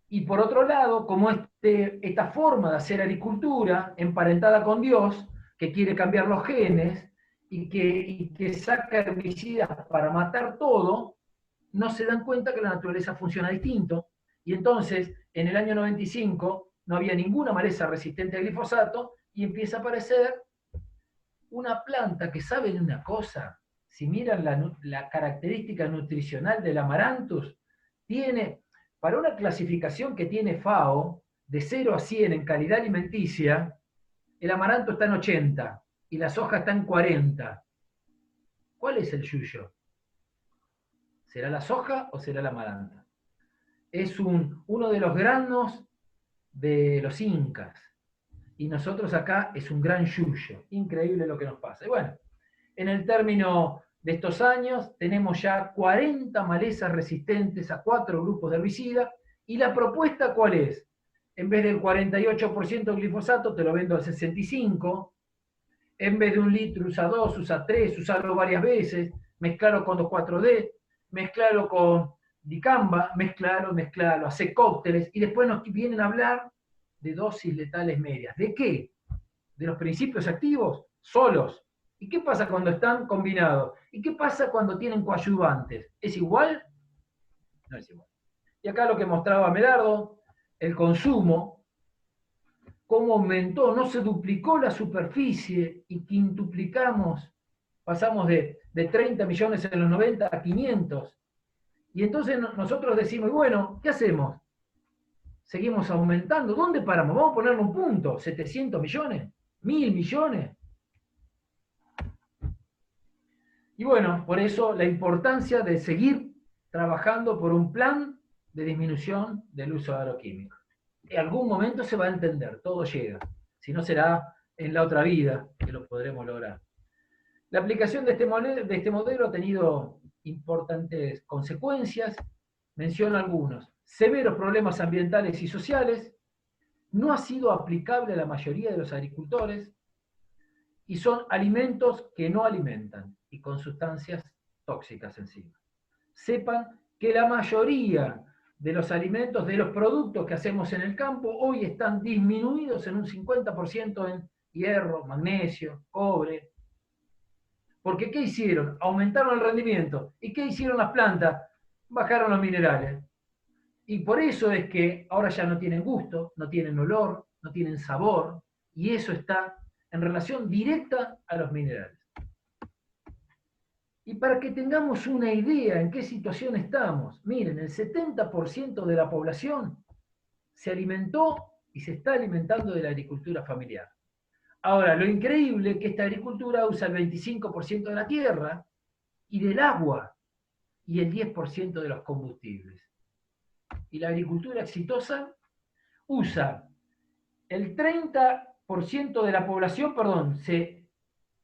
Y por otro lado, como esta forma de hacer agricultura emparentada con Dios, que quiere cambiar los genes y que saca herbicidas para matar todo, no se dan cuenta que la naturaleza funciona distinto. Y entonces, en el año 95, no había ninguna maleza resistente al glifosato y empieza a aparecer una planta que, ¿saben una cosa? Si miran la característica nutricional del Amaranthus, tiene, para una clasificación que tiene FAO, de 0 a 100 en calidad alimenticia, el amaranto está en 80 y la soja está en 40. ¿Cuál es el yuyo? ¿Será la soja o será el amaranto? Es uno de los granos de los incas. Y nosotros acá es un gran yuyo. Increíble lo que nos pasa. Y bueno, en el término de estos años tenemos ya 40 malezas resistentes a 4 grupos de herbicida. ¿Y la propuesta cuál es? En vez del 48% de glifosato, te lo vendo al 65%. En vez de 1 litro usa 2, usa 3, usarlo varias veces, mezclarlo con 2,4-D, mezclarlo con dicamba, mezclarlo, hacer cócteles, y después nos vienen a hablar de dosis letales medias. ¿De qué? ¿De los principios activos? Solos. ¿Y qué pasa cuando están combinados? ¿Y qué pasa cuando tienen coadyuvantes? ¿Es igual? No es igual. Y acá lo que mostraba Medardo, el consumo, cómo aumentó, no se duplicó la superficie y quintuplicamos, pasamos de 30 millones en los 90 a 500. Y entonces nosotros decimos, bueno, ¿qué hacemos? Seguimos aumentando. ¿Dónde paramos? Vamos a ponerle un punto. ¿700 millones? ¿1000 millones? Y bueno, por eso la importancia de seguir trabajando por un plan de disminución del uso de agroquímicos. En algún momento se va a entender, todo llega. Si no será en la otra vida que lo podremos lograr. La aplicación de este modelo ha tenido importantes consecuencias. Menciono algunos. Severos problemas ambientales y sociales. No ha sido aplicable a la mayoría de los agricultores. Y son alimentos que no alimentan y con sustancias tóxicas encima. Sepan que la mayoría de los alimentos, de los productos que hacemos en el campo, hoy están disminuidos en un 50% en hierro, magnesio, cobre. Porque ¿qué hicieron? Aumentaron el rendimiento. ¿Y qué hicieron las plantas? Bajaron los minerales. Y por eso es que ahora ya no tienen gusto, no tienen olor, no tienen sabor, y eso está en relación directa a los minerales. Y para que tengamos una idea en qué situación estamos, miren, el 70% de la población se alimentó y se está alimentando de la agricultura familiar. Ahora, lo increíble es que esta agricultura usa el 25% de la tierra y del agua y el 10% de los combustibles. Y la agricultura exitosa usa el 30% de la población,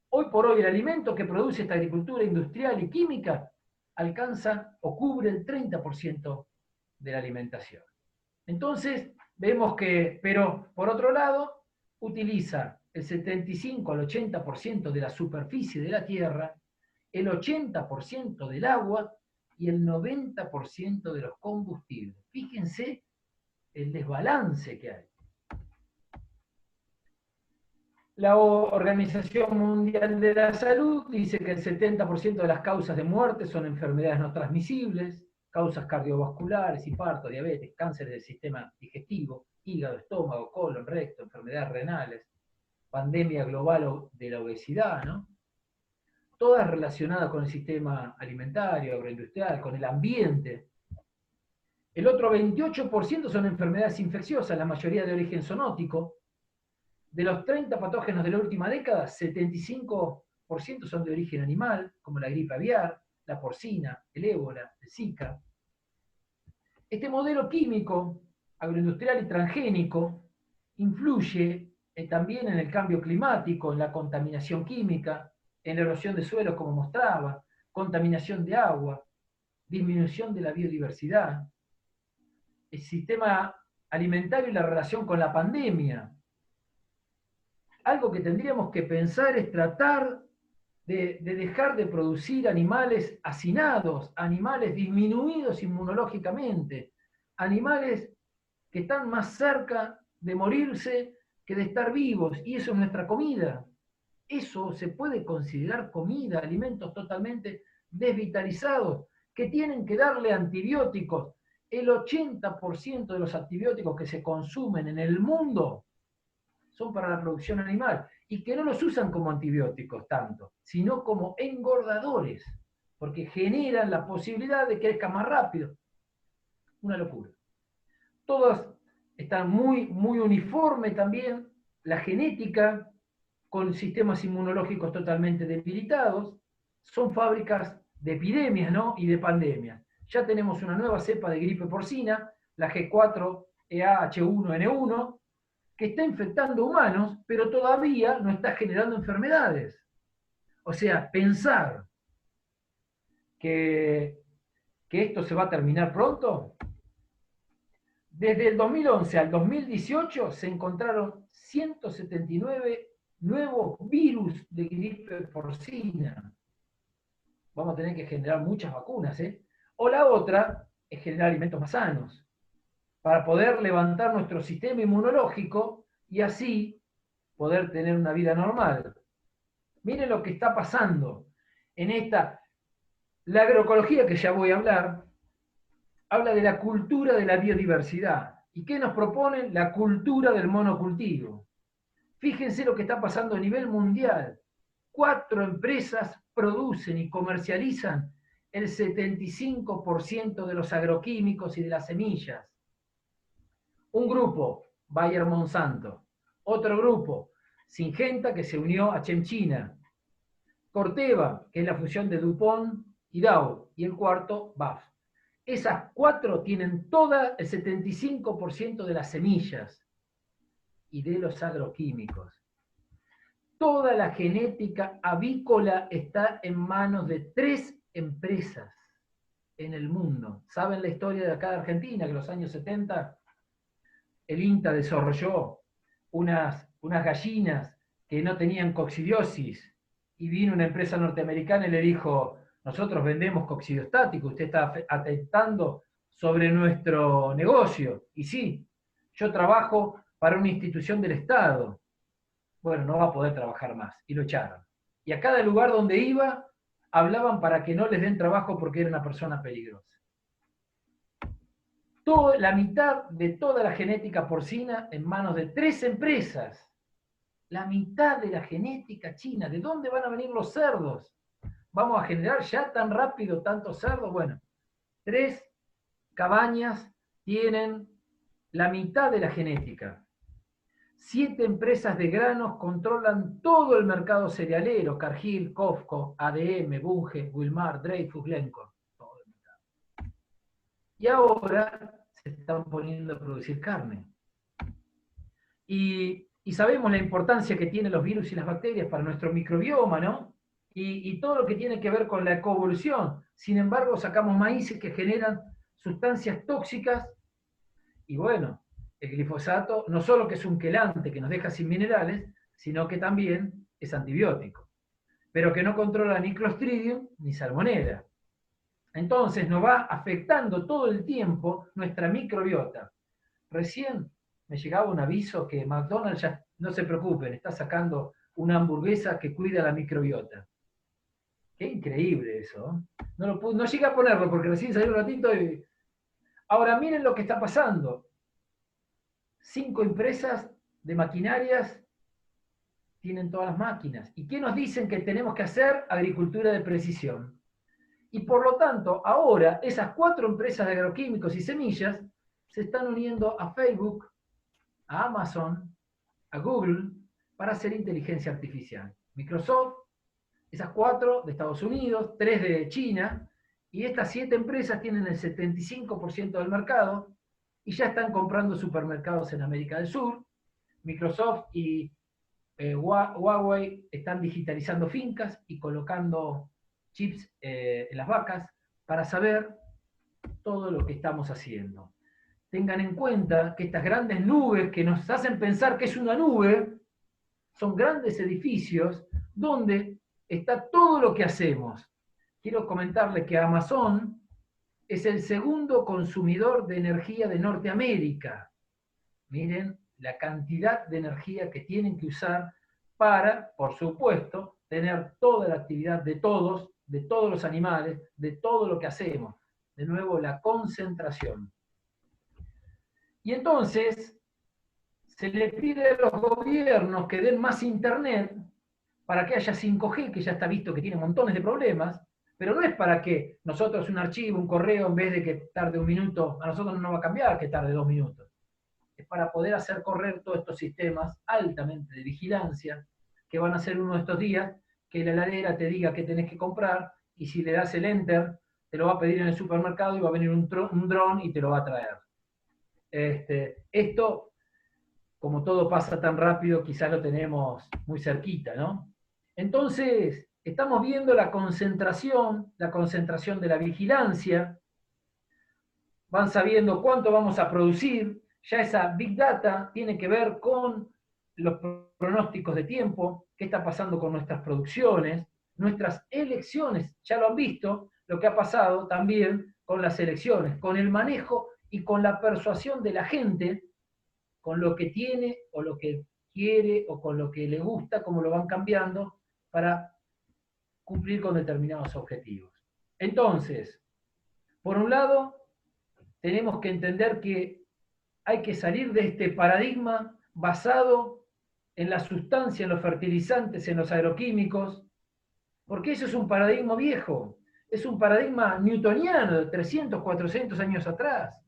hoy por hoy el alimento que produce esta agricultura industrial y química alcanza o cubre el 30% de la alimentación. Entonces, vemos que, pero por otro lado, utiliza el 75 al 80% de la superficie de la tierra, el 80% del agua y el 90% de los combustibles. Fíjense el desbalance que hay. La Organización Mundial de la Salud dice que el 70% de las causas de muerte son enfermedades no transmisibles, causas cardiovasculares, infarto, diabetes, cánceres del sistema digestivo, hígado, estómago, colon, recto, enfermedades renales, pandemia global de la obesidad, ¿no? Todas relacionadas con el sistema alimentario, agroindustrial, con el ambiente. El otro 28% son enfermedades infecciosas, la mayoría de origen zoonótico. De los 30 patógenos de la última década, 75% son de origen animal, como la gripe aviar, la porcina, el ébola, el Zika. Este modelo químico, agroindustrial y transgénico, influye también en el cambio climático, en la contaminación química, en la erosión de suelos, como mostraba, contaminación de agua, disminución de la biodiversidad, el sistema alimentario y la relación con la pandemia. Algo que tendríamos que pensar es tratar de dejar de producir animales hacinados, animales disminuidos inmunológicamente, animales que están más cerca de morirse que de estar vivos, y eso es nuestra comida. Eso se puede considerar comida, alimentos totalmente desvitalizados, que tienen que darle antibióticos. El 80% de los antibióticos que se consumen en el mundo son para la producción animal, y que no los usan como antibióticos tanto, sino como engordadores, porque generan la posibilidad de que crezca más rápido. Una locura. Todas están muy uniforme también, la genética, con sistemas inmunológicos totalmente debilitados, son fábricas de epidemias, ¿no? Y de pandemias. Ya tenemos una nueva cepa de gripe porcina, la G4EA-H1N1, que está infectando humanos, pero todavía no está generando enfermedades. O sea, pensar que esto se va a terminar pronto. Desde el 2011 al 2018 se encontraron 179 nuevos virus de gripe porcina. Vamos a tener que generar muchas vacunas, ¿eh? O la otra es generar alimentos más sanos, para poder levantar nuestro sistema inmunológico y así poder tener una vida normal. Miren lo que está pasando en la agroecología, que ya voy a hablar, habla de la cultura de la biodiversidad. ¿Y qué nos proponen? La cultura del monocultivo. Fíjense lo que está pasando a nivel mundial. 4 empresas producen y comercializan el 75% de los agroquímicos y de las semillas. Un grupo, Bayer Monsanto. Otro grupo, Syngenta, que se unió a Chemchina. Corteva, que es la fusión de DuPont y Dow. Y el cuarto, BASF. Esas 4 tienen toda el 75% de las semillas y de los agroquímicos. Toda la genética avícola está en manos de 3 empresas en el mundo. ¿Saben la historia de acá de Argentina? Que en los años 70 el INTA desarrolló unas gallinas que no tenían coccidiosis, y vino una empresa norteamericana y le dijo: nosotros vendemos coccidiostático, usted está atentando sobre nuestro negocio. Y sí, yo trabajo para una institución del Estado. Bueno, no va a poder trabajar más, y lo echaron. Y a cada lugar donde iba, hablaban para que no les den trabajo porque era una persona peligrosa. La mitad de toda la genética porcina en manos de 3 empresas. La mitad de la genética china. ¿De dónde van a venir los cerdos? ¿Vamos a generar ya tan rápido tantos cerdos? Bueno, 3 cabañas tienen la mitad de la genética. 7 empresas de granos controlan todo el mercado cerealero: Cargill, Cofco, ADM, Bunge, Wilmar, Dreyfus, Glencore. Todo el mercado. Y ahora se están poniendo a producir carne. Y sabemos la importancia que tienen los virus y las bacterias para nuestro microbioma, ¿no? Y todo lo que tiene que ver con la ecoevolución. Sin embargo, sacamos maíces que generan sustancias tóxicas. Y bueno, el glifosato no solo que es un quelante que nos deja sin minerales, sino que también es antibiótico, pero que no controla ni Clostridium ni Salmonella. Entonces nos va afectando todo el tiempo nuestra microbiota. Recién me llegaba un aviso que McDonald's, ya no se preocupen, está sacando una hamburguesa que cuida la microbiota. Qué increíble eso, ¿eh? No llegué a ponerlo porque recién salió un ratito y... Ahora miren lo que está pasando. 5 empresas de maquinarias tienen todas las máquinas. ¿Y qué nos dicen que tenemos que hacer? Agricultura de precisión. Y por lo tanto, ahora esas 4 empresas de agroquímicos y semillas se están uniendo a Facebook, a Amazon, a Google, para hacer inteligencia artificial. Microsoft, esas 4 de Estados Unidos, 3 de China, y estas 7 empresas tienen el 75% del mercado, y ya están comprando supermercados en América del Sur. Microsoft y Huawei están digitalizando fincas y colocando chips en las vacas para saber todo lo que estamos haciendo. Tengan en cuenta que estas grandes nubes que nos hacen pensar que es una nube, son grandes edificios donde está todo lo que hacemos. Quiero comentarles que Amazon es el segundo consumidor de energía de Norteamérica. Miren la cantidad de energía que tienen que usar para, por supuesto, tener toda la actividad de todos los animales, de todo lo que hacemos. De nuevo, la concentración. Y entonces, se le pide a los gobiernos que den más internet para que haya 5G, que ya está visto que tiene montones de problemas, pero no es para que nosotros un archivo, un correo, en vez de que tarde 1 minuto, a nosotros no nos va a cambiar que tarde 2 minutos. Es para poder hacer correr todos estos sistemas altamente de vigilancia, que van a ser uno de estos días, que la heladera te diga qué tenés que comprar, y si le das el enter, te lo va a pedir en el supermercado y va a venir un dron y te lo va a traer. Esto, como todo pasa tan rápido, quizás lo tenemos muy cerquita, ¿no? Entonces, estamos viendo la concentración de la vigilancia, van sabiendo cuánto vamos a producir, ya esa Big Data tiene que ver con los pronósticos de tiempo, qué está pasando con nuestras producciones, nuestras elecciones, ya lo han visto, lo que ha pasado también con las elecciones, con el manejo y con la persuasión de la gente, con lo que tiene o lo que quiere o con lo que le gusta, cómo lo van cambiando para cumplir con determinados objetivos. Entonces, por un lado, tenemos que entender que hay que salir de este paradigma basado en la sustancia, en los fertilizantes, en los agroquímicos, porque eso es un paradigma viejo, es un paradigma newtoniano de 300, 400 años atrás.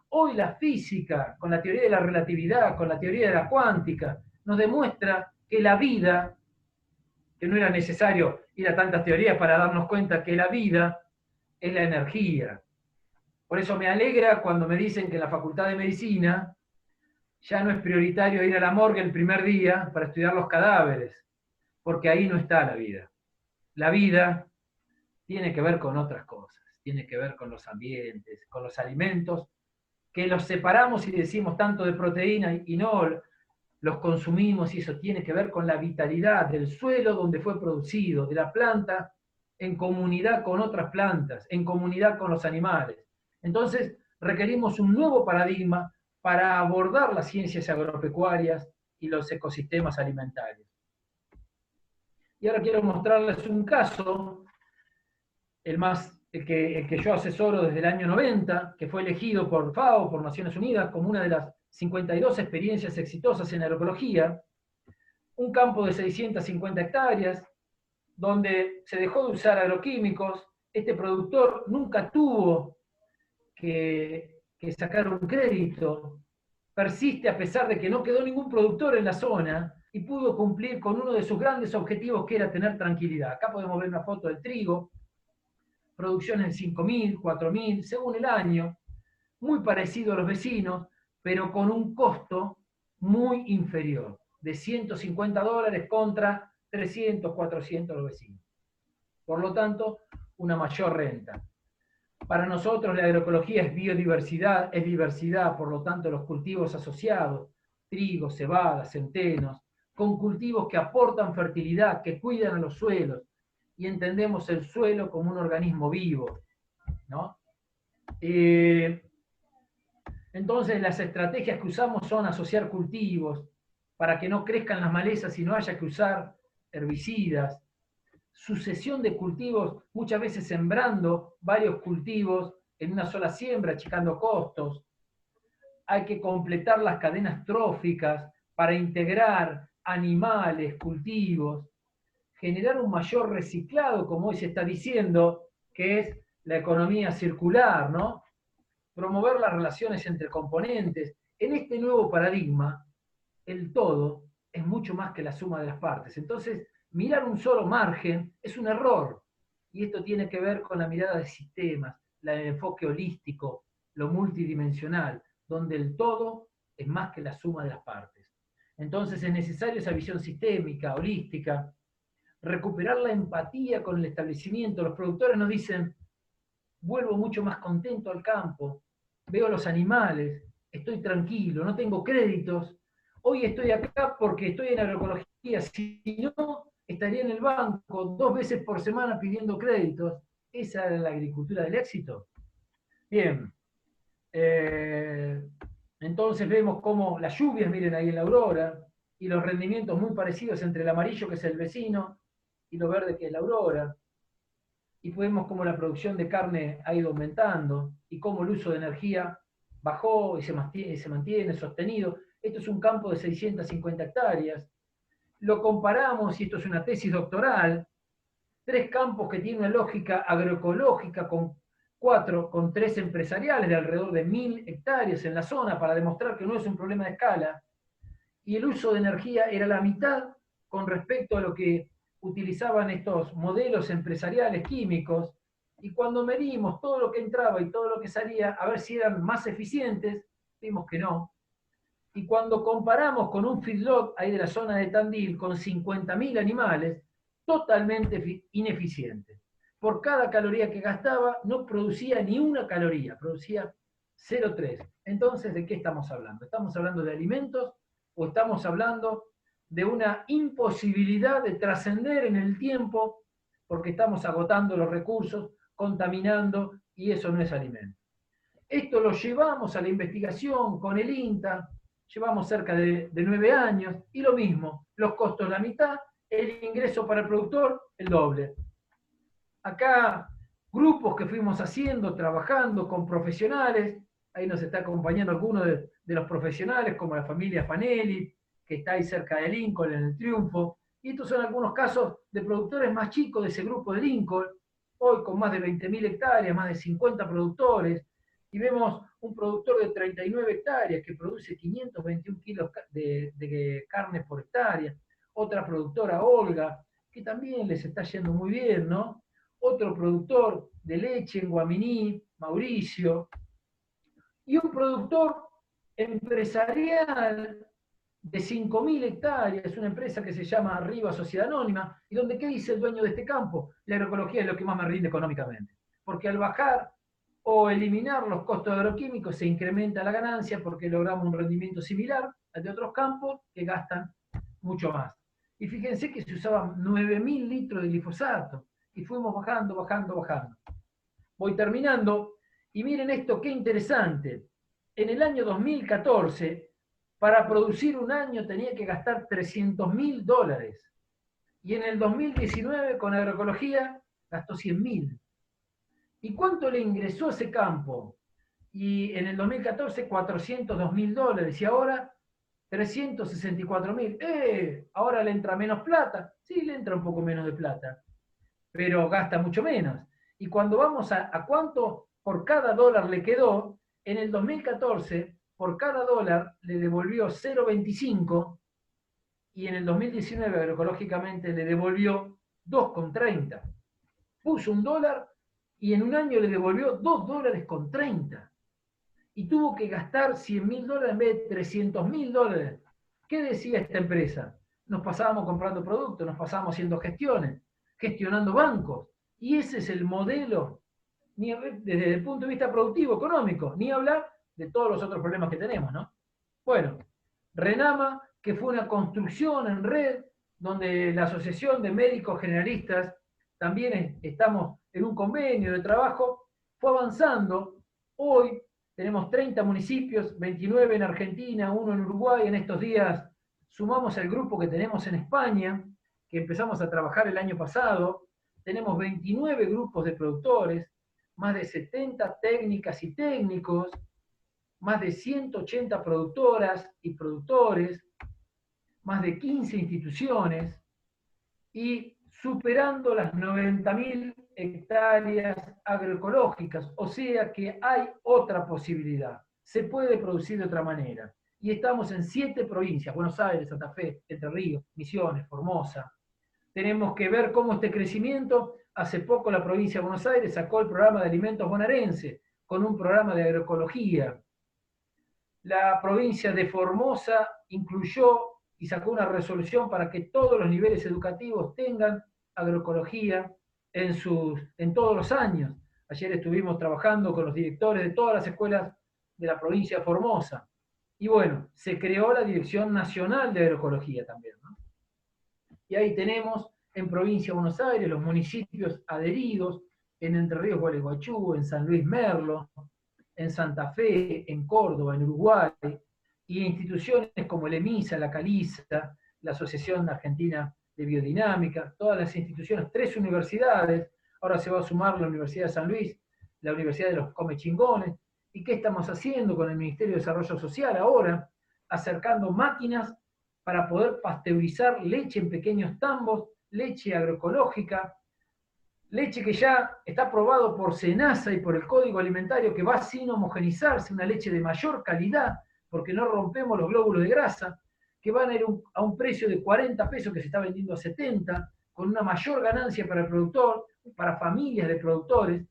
Hoy la física, con la teoría de la relatividad, con la teoría de la cuántica, nos demuestra que la vida, que no era necesario ir a tantas teorías para darnos cuenta que la vida es la energía. Por eso me alegra cuando me dicen que en la Facultad de Medicina ya no es prioritario ir a la morgue el primer día para estudiar los cadáveres, porque ahí no está la vida. La vida tiene que ver con otras cosas, tiene que ver con los ambientes, con los alimentos, que los separamos y decimos tanto de proteína y no los consumimos, y eso tiene que ver con la vitalidad del suelo donde fue producido, de la planta en comunidad con otras plantas, en comunidad con los animales. Entonces requerimos un nuevo paradigma para abordar las ciencias agropecuarias y los ecosistemas alimentarios. Y ahora quiero mostrarles un caso, el que yo asesoro desde el año 90, que fue elegido por FAO, por Naciones Unidas, como una de las 52 experiencias exitosas en agroecología, un campo de 650 hectáreas, donde se dejó de usar agroquímicos. Este productor nunca tuvo que sacar un crédito, persiste a pesar de que no quedó ningún productor en la zona y pudo cumplir con uno de sus grandes objetivos, que era tener tranquilidad. Acá podemos ver una foto del trigo, producción en 5.000, 4.000, según el año, muy parecido a los vecinos, pero con un costo muy inferior, de $150 contra 300, 400 los vecinos. Por lo tanto, una mayor renta. Para nosotros la agroecología es biodiversidad, es diversidad, por lo tanto los cultivos asociados, trigo, cebada, centenos, con cultivos que aportan fertilidad, que cuidan a los suelos, y entendemos el suelo como un organismo vivo, ¿no? Entonces las estrategias que usamos son asociar cultivos para que no crezcan las malezas y no haya que usar herbicidas, sucesión de cultivos, muchas veces sembrando varios cultivos en una sola siembra, achicando costos. Hay que completar las cadenas tróficas para integrar animales, cultivos, generar un mayor reciclado, como hoy se está diciendo, que es la economía circular, ¿no? Promover las relaciones entre componentes. En este nuevo paradigma, el todo es mucho más que la suma de las partes. Entonces, mirar un solo margen es un error. Y esto tiene que ver con la mirada de sistemas, el enfoque holístico, lo multidimensional, donde el todo es más que la suma de las partes. Entonces es necesaria esa visión sistémica, holística, recuperar la empatía con el establecimiento. Los productores nos dicen, vuelvo mucho más contento al campo, veo los animales, estoy tranquilo, no tengo créditos. Hoy estoy acá porque estoy en agroecología, si no, estaría en el banco 2 veces por semana pidiendo créditos. ¿Esa es la agricultura del éxito? Bien. Entonces vemos cómo las lluvias, miren ahí en la aurora, y los rendimientos muy parecidos entre el amarillo, que es el vecino, y lo verde, que es la aurora. Y vemos cómo la producción de carne ha ido aumentando, y cómo el uso de energía bajó y se mantiene sostenido. Esto es un campo de 650 hectáreas. Lo comparamos, y esto es una tesis doctoral, 3 campos que tienen una lógica agroecológica con 3 empresariales de alrededor de 1.000 hectáreas en la zona, para demostrar que no es un problema de escala, y el uso de energía era la mitad con respecto a lo que utilizaban estos modelos empresariales químicos, y cuando medimos todo lo que entraba y todo lo que salía, a ver si eran más eficientes, vimos que no. Y cuando comparamos con un feedlot ahí de la zona de Tandil, con 50.000 animales, totalmente ineficiente. Por cada caloría que gastaba, no producía ni una caloría, producía 0,3. Entonces, ¿de qué estamos hablando? ¿Estamos hablando de alimentos o estamos hablando de una imposibilidad de trascender en el tiempo porque estamos agotando los recursos, contaminando, y eso no es alimento? Esto lo llevamos a la investigación con el INTA, llevamos cerca de 9 años, y lo mismo, los costos la mitad, el ingreso para el productor el doble. Acá, grupos que fuimos haciendo, trabajando con profesionales, ahí nos está acompañando algunos de los profesionales, como la familia Fanelli, que está ahí cerca de Lincoln, en el Triunfo, y estos son algunos casos de productores más chicos de ese grupo de Lincoln, hoy con más de 20.000 hectáreas, más de 50 productores, y vemos un productor de 39 hectáreas que produce 521 kilos de carne por hectárea, otra productora, Olga, que también les está yendo muy bien, ¿no? Otro productor de leche en Guaminí, Mauricio, y un productor empresarial de 5.000 hectáreas, una empresa que se llama Arriba Sociedad Anónima, y donde, ¿qué dice el dueño de este campo? La agroecología es lo que más me rinde económicamente, porque al bajar o eliminar los costos agroquímicos se incrementa la ganancia, porque logramos un rendimiento similar al de otros campos que gastan mucho más. Y fíjense que se usaban 9.000 litros de glifosato, y fuimos bajando, bajando, bajando. Voy terminando, y miren esto, qué interesante. En el año 2014, para producir un año tenía que gastar $300.000. Y en el 2019 con agroecología gastó 100.000. ¿Y cuánto le ingresó a ese campo? Y en el 2014 $402.000 y ahora 364.000. ¿Ahora le entra menos plata? Sí, le entra un poco menos de plata, pero gasta mucho menos. Y cuando vamos a cuánto por cada dólar le quedó, en el 2014 por cada dólar le devolvió 0,25 y en el 2019 agroecológicamente le devolvió 2,30. Puso $1 y en un año le devolvió $2,30. Y tuvo que gastar $100.000 en vez de $300.000. ¿Qué decía esta empresa? Nos pasábamos comprando productos, nos pasábamos haciendo gestiones, gestionando bancos. Y ese es el modelo, desde el punto de vista productivo, económico, ni hablar de todos los otros problemas que tenemos, ¿no? Bueno, RENAMA, que fue una construcción en red, donde la Asociación de Médicos Generalistas, también estamos en un convenio de trabajo, fue avanzando. Hoy tenemos 30 municipios, 29 en Argentina, 1 en Uruguay. En estos días sumamos el grupo que tenemos en España, que empezamos a trabajar el año pasado. Tenemos 29 grupos de productores, más de 70 técnicas y técnicos, más de 180 productoras y productores, más de 15 instituciones y superando las 90.000 hectáreas agroecológicas, o sea que hay otra posibilidad, se puede producir de otra manera. Y estamos en 7 provincias, Buenos Aires, Santa Fe, Entre Ríos, Misiones, Formosa. Tenemos que ver cómo este crecimiento, hace poco la provincia de Buenos Aires sacó el programa de alimentos bonaerense, con un programa de agroecología. La provincia de Formosa incluyó y sacó una resolución para que todos los niveles educativos tengan agroecología en todos los años. Ayer estuvimos trabajando con los directores de todas las escuelas de la provincia de Formosa. Y bueno, se creó la Dirección Nacional de Agroecología también, ¿no? Y ahí tenemos en Provincia de Buenos Aires los municipios adheridos, en Entre Ríos, Gualeguaychú, en San Luis Merlo, en Santa Fe, en Córdoba, en Uruguay, y instituciones como el EMISA, la CALISA, la Asociación Argentina de Biodinámica, todas las instituciones, 3 universidades, ahora se va a sumar la Universidad de San Luis, la Universidad de los Comechingones. ¿Y qué estamos haciendo con el Ministerio de Desarrollo Social ahora? Acercando máquinas para poder pasteurizar leche en pequeños tambos, leche agroecológica, leche que ya está aprobado por SENASA y por el Código Alimentario, que va sin homogenizarse, una leche de mayor calidad, porque no rompemos los glóbulos de grasa, que van a ir a un precio de 40 pesos que se está vendiendo a 70, con una mayor ganancia para el productor, para familias de productores,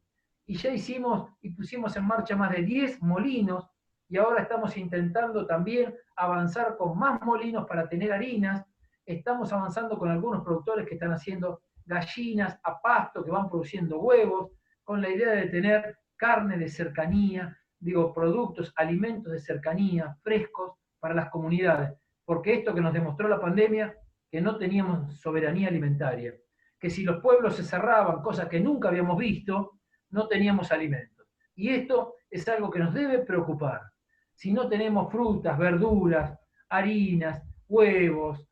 y ya hicimos y pusimos en marcha más de 10 molinos, y ahora estamos intentando también avanzar con más molinos para tener harinas. Estamos avanzando con algunos productores que están haciendo gallinas a pasto, que van produciendo huevos, con la idea de tener carne de cercanía, productos, alimentos de cercanía, frescos para las comunidades. Porque esto que nos demostró la pandemia, que no teníamos soberanía alimentaria, que si los pueblos se cerraban, cosas que nunca habíamos visto, no teníamos alimentos. Y esto es algo que nos debe preocupar. Si no tenemos frutas, verduras, harinas, huevos,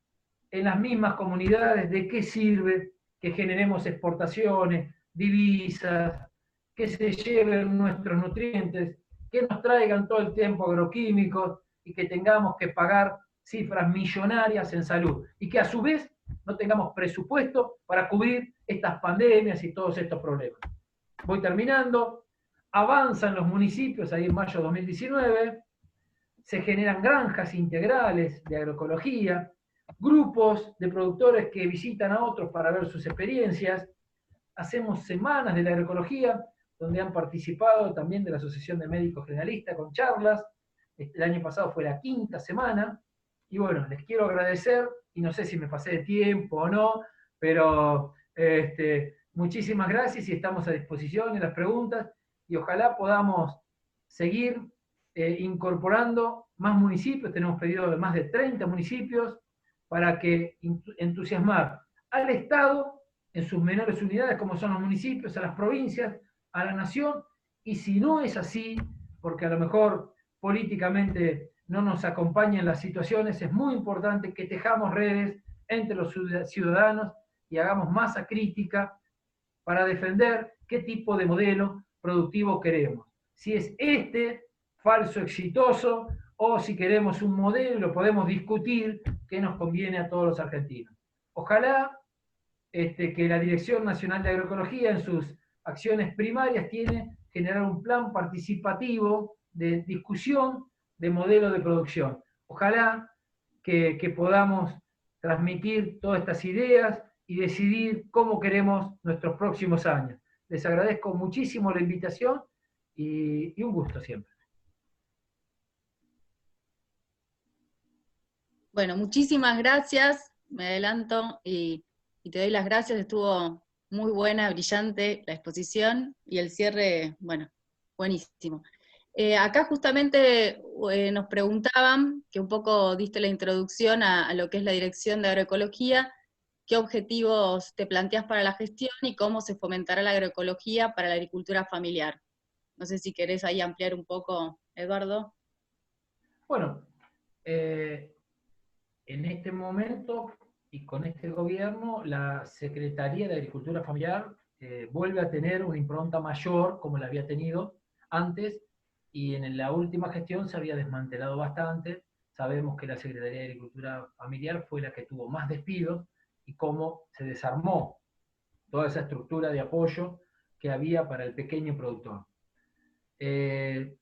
en las mismas comunidades, ¿de qué sirve que generemos exportaciones, divisas, que se lleven nuestros nutrientes, que nos traigan todo el tiempo agroquímicos y que tengamos que pagar cifras millonarias en salud? Y que a su vez no tengamos presupuesto para cubrir estas pandemias y todos estos problemas. Voy terminando. Avanzan los municipios, ahí en mayo de 2019, se generan granjas integrales de agroecología, grupos de productores que visitan a otros para ver sus experiencias. Hacemos semanas de la agroecología, donde han participado también de la Asociación de Médicos Generalistas con charlas. El año pasado fue la 5ª semana. Y bueno, les quiero agradecer, y no sé si me pasé de tiempo o no, pero muchísimas gracias y estamos a disposición en las preguntas, y ojalá podamos seguir incorporando más municipios. Tenemos pedido de más de 30 municipios para que entusiasmar al Estado en sus menores unidades, como son los municipios, a las provincias, a la nación, y si no es así, porque a lo mejor políticamente no nos acompañan las situaciones, es muy importante que tejamos redes entre los ciudadanos y hagamos masa crítica para defender qué tipo de modelo productivo queremos. Si es este, falso exitoso, o si queremos un modelo, lo podemos discutir, que nos conviene a todos los argentinos. Ojalá que la Dirección Nacional de Agroecología en sus acciones primarias tiene generar un plan participativo de discusión de modelo de producción. Ojalá que podamos transmitir todas estas ideas y decidir cómo queremos nuestros próximos años. Les agradezco muchísimo la invitación y un gusto siempre. Bueno, muchísimas gracias, me adelanto y te doy las gracias, estuvo muy buena, brillante la exposición y el cierre, bueno, buenísimo. Acá justamente nos preguntaban, que un poco diste la introducción a lo que es la Dirección de Agroecología, qué objetivos te planteas para la gestión y cómo se fomentará la agroecología para la agricultura familiar. No sé si querés ahí ampliar un poco, Eduardo. Bueno, en este momento y con este gobierno, la Secretaría de Agricultura Familiar vuelve a tener una impronta mayor como la había tenido antes, y en la última gestión se había desmantelado bastante. Sabemos que la Secretaría de Agricultura Familiar fue la que tuvo más despidos, y cómo se desarmó toda esa estructura de apoyo que había para el pequeño productor. El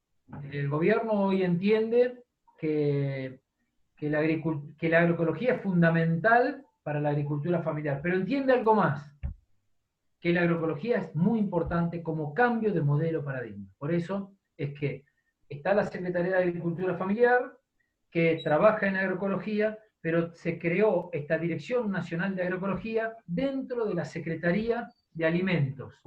gobierno hoy entiende que la agroecología es fundamental para la agricultura familiar, pero entiende algo más, que la agroecología es muy importante como cambio de modelo paradigma. Por eso es que está la Secretaría de Agricultura Familiar, que trabaja en agroecología, pero se creó esta Dirección Nacional de Agroecología dentro de la Secretaría de Alimentos,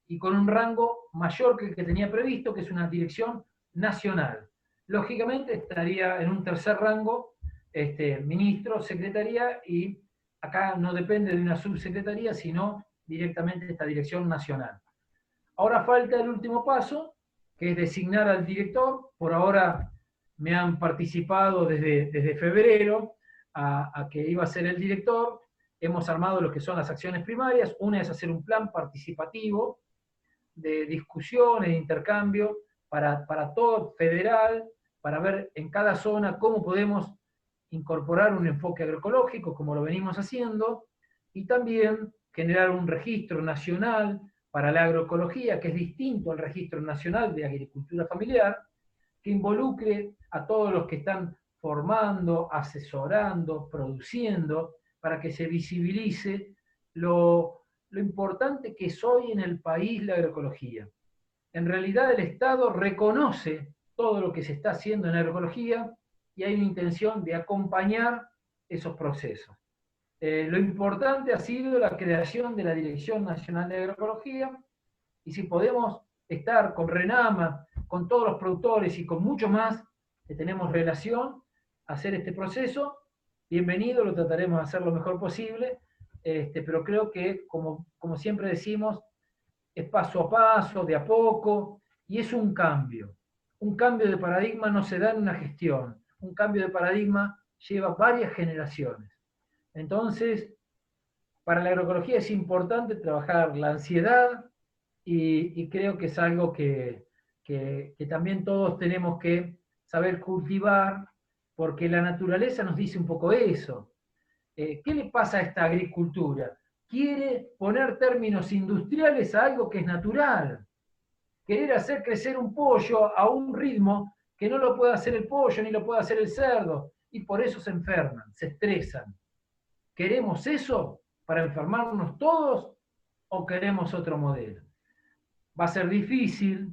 y con un rango mayor que el que tenía previsto, que es una dirección nacional. Lógicamente estaría en un tercer rango, ministro, secretaría, y acá no depende de una subsecretaría, sino directamente de esta dirección nacional. Ahora falta el último paso, que es designar al director. Por ahora me han participado desde febrero a que iba a ser el director. Hemos armado lo que son las acciones primarias. Una es hacer un plan participativo de discusiones, de intercambio, para todo federal, para ver en cada zona cómo podemos incorporar un enfoque agroecológico, como lo venimos haciendo, y también generar un registro nacional para la agroecología, que es distinto al registro nacional de agricultura familiar, que involucre a todos los que están formando, asesorando, produciendo, para que se visibilice lo importante que es hoy en el país la agroecología. En realidad el Estado reconoce todo lo que se está haciendo en agroecología y hay una intención de acompañar esos procesos. Lo importante ha sido la creación de la Dirección Nacional de Agroecología, y si podemos estar con RENAMA, con todos los productores y con mucho más que tenemos relación, hacer este proceso, bienvenido, lo trataremos de hacer lo mejor posible, pero creo que, como siempre decimos, es paso a paso, de a poco, y es un cambio. Un cambio de paradigma no se da en una gestión, un cambio de paradigma lleva varias generaciones. Entonces, para la agroecología es importante trabajar la ansiedad, y creo que es algo que también todos tenemos que saber cultivar, porque la naturaleza nos dice un poco eso. ¿Qué le pasa a esta agricultura? Quiere poner términos industriales a algo que es natural. Querer hacer crecer un pollo a un ritmo que no lo puede hacer el pollo ni lo puede hacer el cerdo, y por eso se enferman, se estresan. ¿Queremos eso para enfermarnos todos o queremos otro modelo? Va a ser difícil,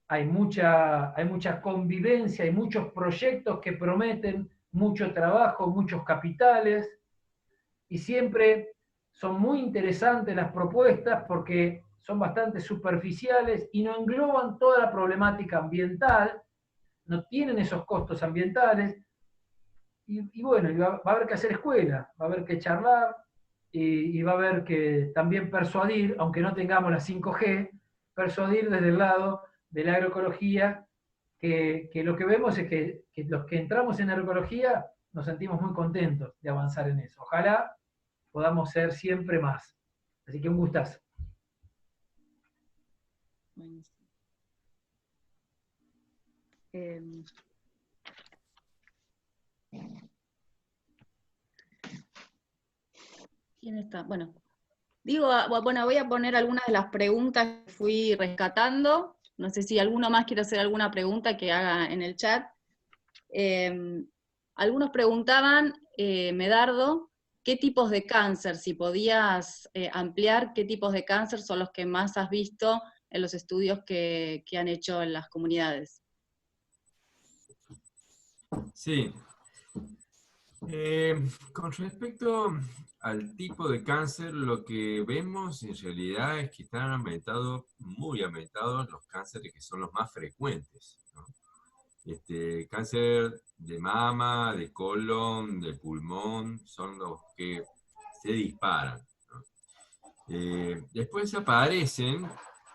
hay mucha convivencia, hay muchos proyectos que prometen mucho trabajo, muchos capitales, y siempre son muy interesantes las propuestas porque son bastante superficiales y no engloban toda la problemática ambiental, no tienen esos costos ambientales, y bueno, va a haber que hacer escuela, va a haber que charlar, y va a haber que también persuadir, aunque no tengamos la 5G, persuadir desde el lado de la agroecología, que lo que vemos es que los que entramos en agroecología nos sentimos muy contentos de avanzar en eso. Ojalá podamos ser siempre más. Así que un gustazo. Buenísimo. ¿Quién está? Bueno, voy a poner algunas de las preguntas que fui rescatando. No sé si alguno más quiere hacer alguna pregunta que haga en el chat. Algunos preguntaban, Medardo, ¿qué tipos de cáncer? Si podías ampliar, ¿qué tipos de cáncer son los que más has visto en los estudios que han hecho en las comunidades? Sí. Con respecto al tipo de cáncer, lo que vemos en realidad es que están aumentados, muy aumentados, los cánceres que son los más frecuentes, ¿no? Cáncer de mama, de colon, de pulmón, son los que se disparan, ¿no? Después aparecen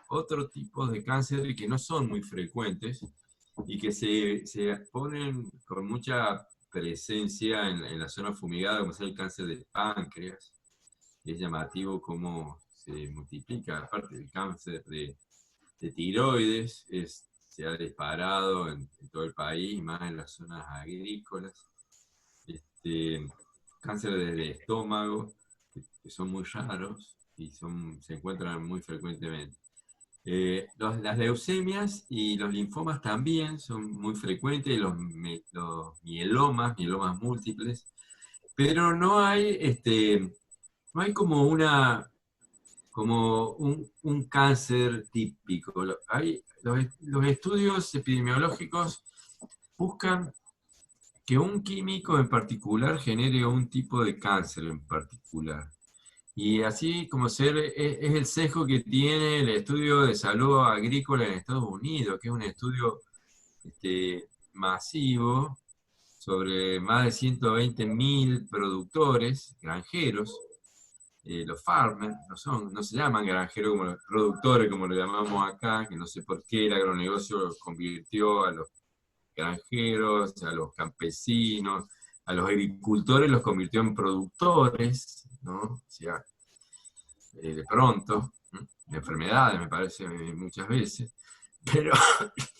otros tipos de cáncer que no son muy frecuentes y que se ponen con mucha presencia en la zona fumigada, como es el cáncer de páncreas. Es llamativo cómo se multiplica, aparte del cáncer de tiroides, se ha disparado en todo el país, más en las zonas agrícolas. Cáncer del estómago, que son muy raros y se encuentran muy frecuentemente. Las leucemias y los linfomas también son muy frecuentes, los mielomas múltiples, pero no hay como un cáncer típico. Los estudios epidemiológicos buscan que un químico en particular genere un tipo de cáncer en particular. Y así como es el sesgo que tiene el estudio de salud agrícola en Estados Unidos, que es un estudio masivo sobre más de 120.000 productores, granjeros. Los farmers no se llaman granjeros como los productores, como lo llamamos acá, que no sé por qué el agronegocio convirtió a los granjeros, a los campesinos, a los agricultores los convirtió en productores, ¿no? O sea, de pronto, de enfermedades, me parece, muchas veces. Pero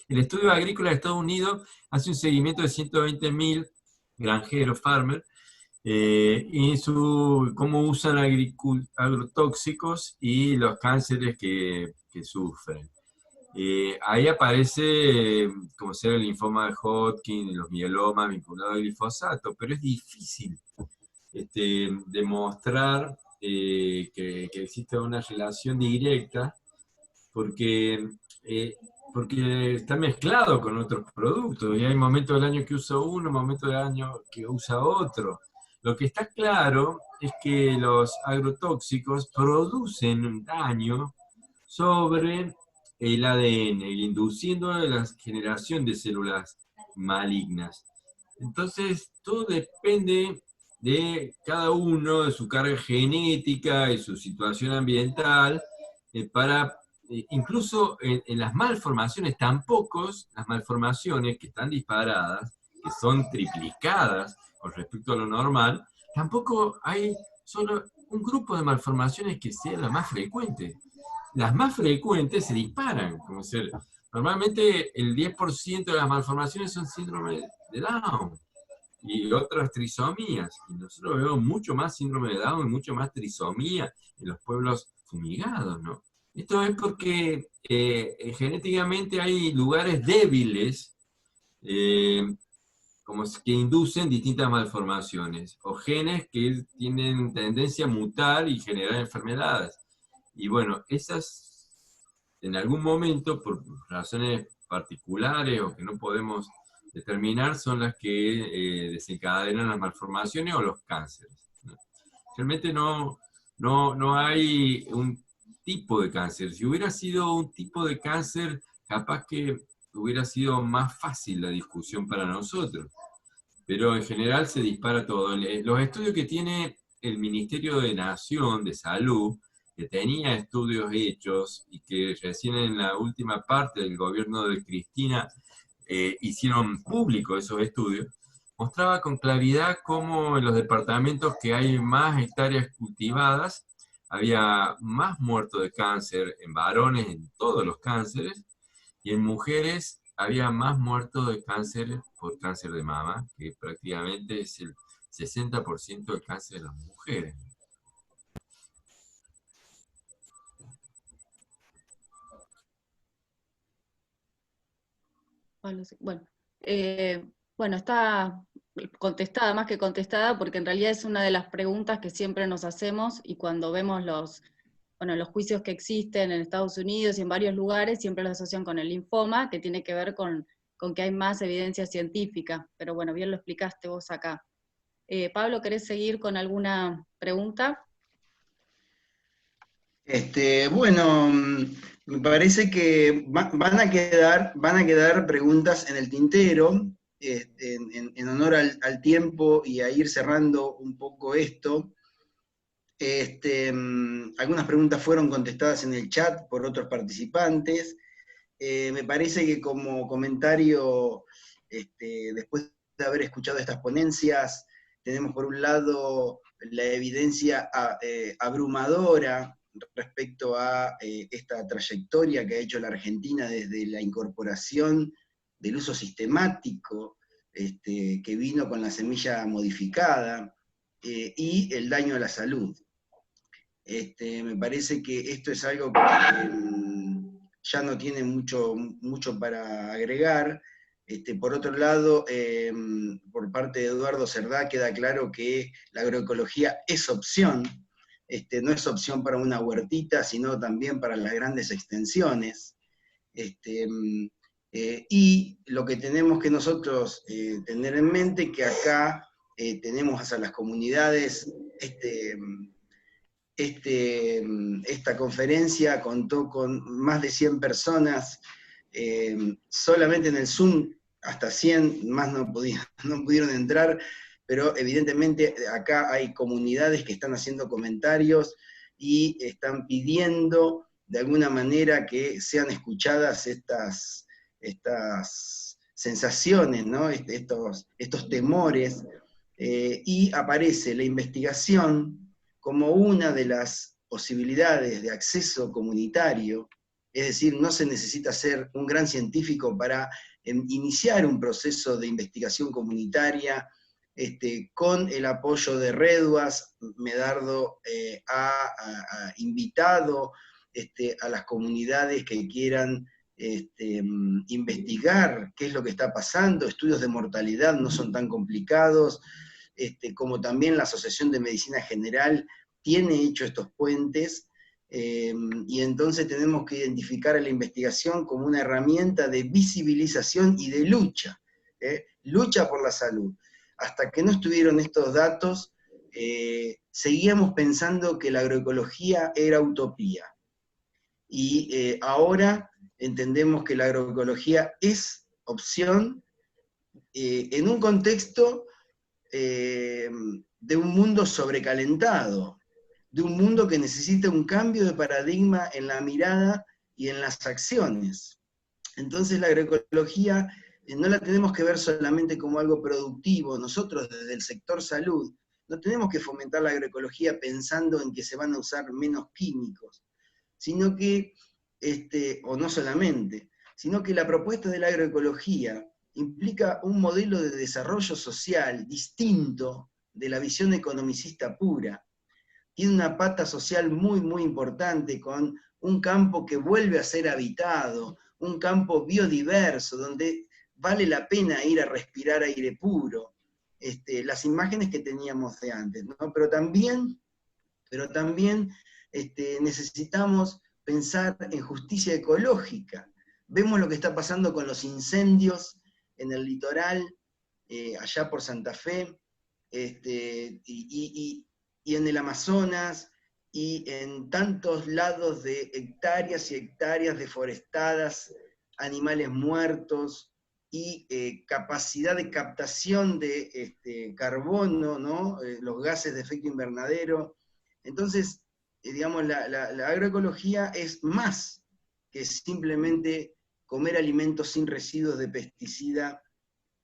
el estudio agrícola de Estados Unidos hace un seguimiento de 120.000 granjeros, farmers, y cómo usan agrotóxicos y los cánceres que sufren. Ahí aparece como ser el linfoma de Hodgkin, los mielomas vinculados al glifosato, pero es difícil demostrar que existe una relación directa porque está mezclado con otros productos y hay momentos del año que usa uno, momentos del año que usa otro. Lo que está claro es que los agrotóxicos producen daño sobre el ADN, induciendo la generación de células malignas. Entonces, todo depende de cada uno, de su carga genética y su situación ambiental, incluso en las malformaciones, las malformaciones que están disparadas, que son triplicadas con respecto a lo normal, tampoco hay solo un grupo de malformaciones que sea la más frecuente. Las más frecuentes se disparan, como ser, normalmente el 10% de las malformaciones son síndrome de Down y otras trisomías. Y nosotros vemos mucho más síndrome de Down y mucho más trisomía en los pueblos fumigados, ¿no? Esto es porque genéticamente hay lugares débiles como que inducen distintas malformaciones, o genes que tienen tendencia a mutar y generar enfermedades. Y bueno, esas en algún momento, por razones particulares o que no podemos determinar, son las que desencadenan las malformaciones o los cánceres, ¿no? Realmente no hay un tipo de cáncer. Si hubiera sido un tipo de cáncer, capaz que hubiera sido más fácil la discusión para nosotros. Pero en general se dispara todo. Los estudios que tiene el Ministerio de Nación de Salud, que tenía estudios hechos y que recién en la última parte del gobierno de Cristina hicieron público esos estudios, mostraba con claridad cómo en los departamentos que hay más hectáreas cultivadas, había más muertos de cáncer en varones en todos los cánceres, y en mujeres había más muertos de cáncer por cáncer de mama, que prácticamente es el 60% del cáncer de las mujeres. Bueno, está contestada, más que contestada, porque en realidad es una de las preguntas que siempre nos hacemos, y cuando vemos los juicios que existen en Estados Unidos y en varios lugares, siempre lo asocian con el linfoma, que tiene que ver con que hay más evidencia científica. Pero bueno, bien lo explicaste vos acá. Pablo, ¿querés seguir con alguna pregunta? Bueno, me parece que van a quedar preguntas en el tintero, en honor al tiempo y a ir cerrando un poco esto. Algunas preguntas fueron contestadas en el chat por otros participantes. Me parece que como comentario, después de haber escuchado estas ponencias, tenemos por un lado la evidencia abrumadora respecto a esta trayectoria que ha hecho la Argentina desde la incorporación del uso sistemático, que vino con la semilla modificada, y el daño a la salud. Me parece que esto es algo que ya no tiene mucho para agregar. Por otro lado, por parte de Eduardo Cerdá queda claro que la agroecología es opción, no es opción para una huertita, sino también para las grandes extensiones. Y lo que tenemos que nosotros tener en mente, que acá tenemos a las comunidades, esta conferencia contó con más de 100 personas, solamente en el Zoom hasta 100, más no pudieron entrar, pero evidentemente acá hay comunidades que están haciendo comentarios y están pidiendo de alguna manera que sean escuchadas estas sensaciones, ¿no? estos temores, y aparece la investigación como una de las posibilidades de acceso comunitario, es decir, no se necesita ser un gran científico para iniciar un proceso de investigación comunitaria. Con el apoyo de Reduas, Medardo ha invitado a las comunidades que quieran investigar qué es lo que está pasando. Estudios de mortalidad no son tan complicados, como también la Asociación de Medicina General tiene hecho estos puentes, y entonces tenemos que identificar a la investigación como una herramienta de visibilización y de lucha, lucha por la salud. Hasta que no estuvieron estos datos, seguíamos pensando que la agroecología era utopía, y ahora entendemos que la agroecología es opción en un contexto de un mundo sobrecalentado, de un mundo que necesita un cambio de paradigma en la mirada y en las acciones. Entonces la agroecología no la tenemos que ver solamente como algo productivo. Nosotros desde el sector salud no tenemos que fomentar la agroecología pensando en que se van a usar menos químicos, sino que, o no solamente, sino que la propuesta de la agroecología implica un modelo de desarrollo social distinto de la visión economicista pura. Tiene una pata social muy, muy importante, con un campo que vuelve a ser habitado, un campo biodiverso, donde vale la pena ir a respirar aire puro. Las imágenes que teníamos de antes, ¿no? Pero también necesitamos pensar en justicia ecológica. Vemos lo que está pasando con los incendios en el litoral, allá por Santa Fe, y en el Amazonas, y en tantos lados de hectáreas y hectáreas deforestadas, animales muertos, y capacidad de captación de carbono, ¿no? Los gases de efecto invernadero. Entonces, digamos, la agroecología es más que simplemente comer alimentos sin residuos de pesticida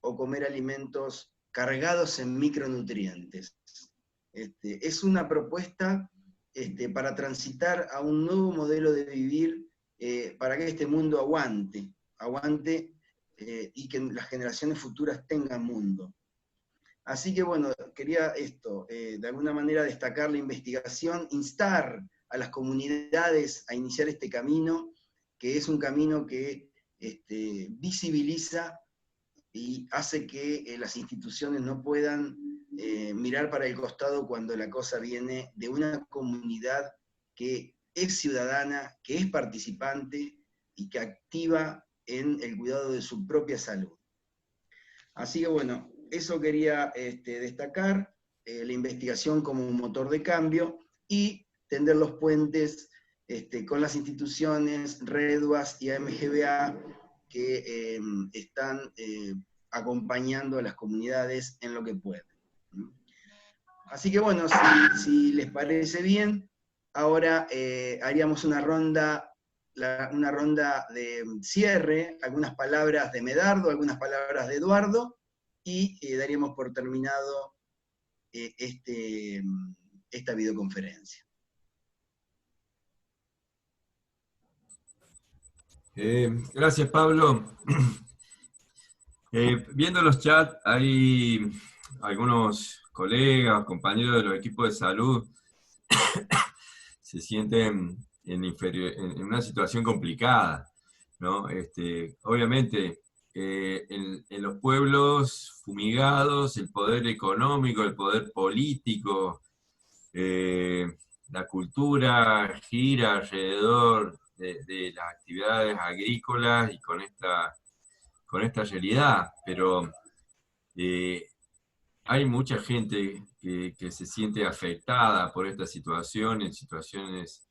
o comer alimentos cargados en micronutrientes. Es una propuesta para transitar a un nuevo modelo de vivir, para que este mundo aguante, y que las generaciones futuras tengan mundo. Así que bueno, quería de alguna manera destacar la investigación, instar a las comunidades a iniciar este camino, que es un camino que visibiliza y hace que las instituciones no puedan mirar para el costado cuando la cosa viene de una comunidad que es ciudadana, que es participante y que activa en el cuidado de su propia salud. Así que bueno, eso quería destacar, la investigación como un motor de cambio y tender los puentes con las instituciones, REDUAS y AMGBA, que están acompañando a las comunidades en lo que pueden. Así que bueno, si les parece bien, ahora haríamos una ronda de cierre, algunas palabras de Medardo, algunas palabras de Eduardo, y daríamos por terminado esta videoconferencia. Gracias, Pablo. Viendo los chats, hay algunos colegas, compañeros de los equipos de salud se sienten en una situación complicada, ¿no? Obviamente, en los pueblos fumigados, el poder económico, el poder político, la cultura gira alrededor de las actividades agrícolas y con esta realidad, pero hay mucha gente que se siente afectada por esta situación, en situaciones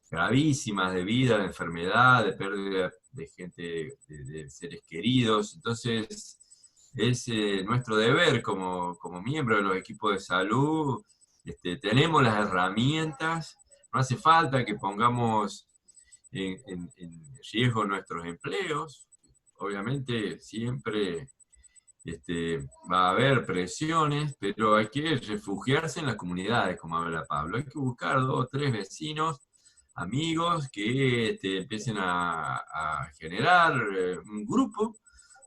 gravísimas de vida, de enfermedad, de pérdida de gente, de seres queridos. Entonces, es nuestro deber como miembros de los equipos de salud, tenemos las herramientas, no hace falta que pongamos en riesgo nuestros empleos. Obviamente siempre va a haber presiones, pero hay que refugiarse en las comunidades, como habla Pablo. Hay que buscar 2 o 3 vecinos, amigos, que empiecen a generar un grupo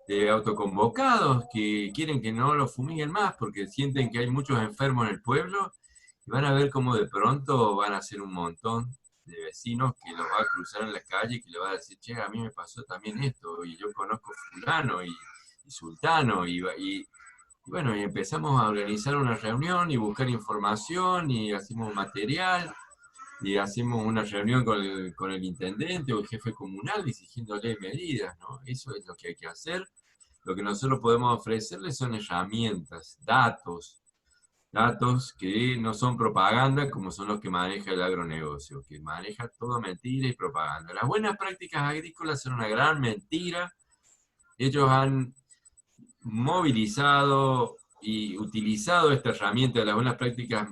de autoconvocados que quieren que no los fumiguen más porque sienten que hay muchos enfermos en el pueblo, y van a ver cómo de pronto van a ser un montón de vecinos que los va a cruzar en la calle y que le va a decir, che, a mí me pasó también esto, y yo conozco fulano y sultano, y bueno, y empezamos a organizar una reunión y buscar información, y hacemos material, y hacemos una reunión con el intendente o el jefe comunal exigiéndole medidas, ¿no? Eso es lo que hay que hacer. Lo que nosotros podemos ofrecerles son herramientas, datos que no son propaganda como son los que maneja el agronegocio, que maneja todo mentira y propaganda. Las buenas prácticas agrícolas son una gran mentira. Ellos han movilizado y utilizado esta herramienta de las buenas prácticas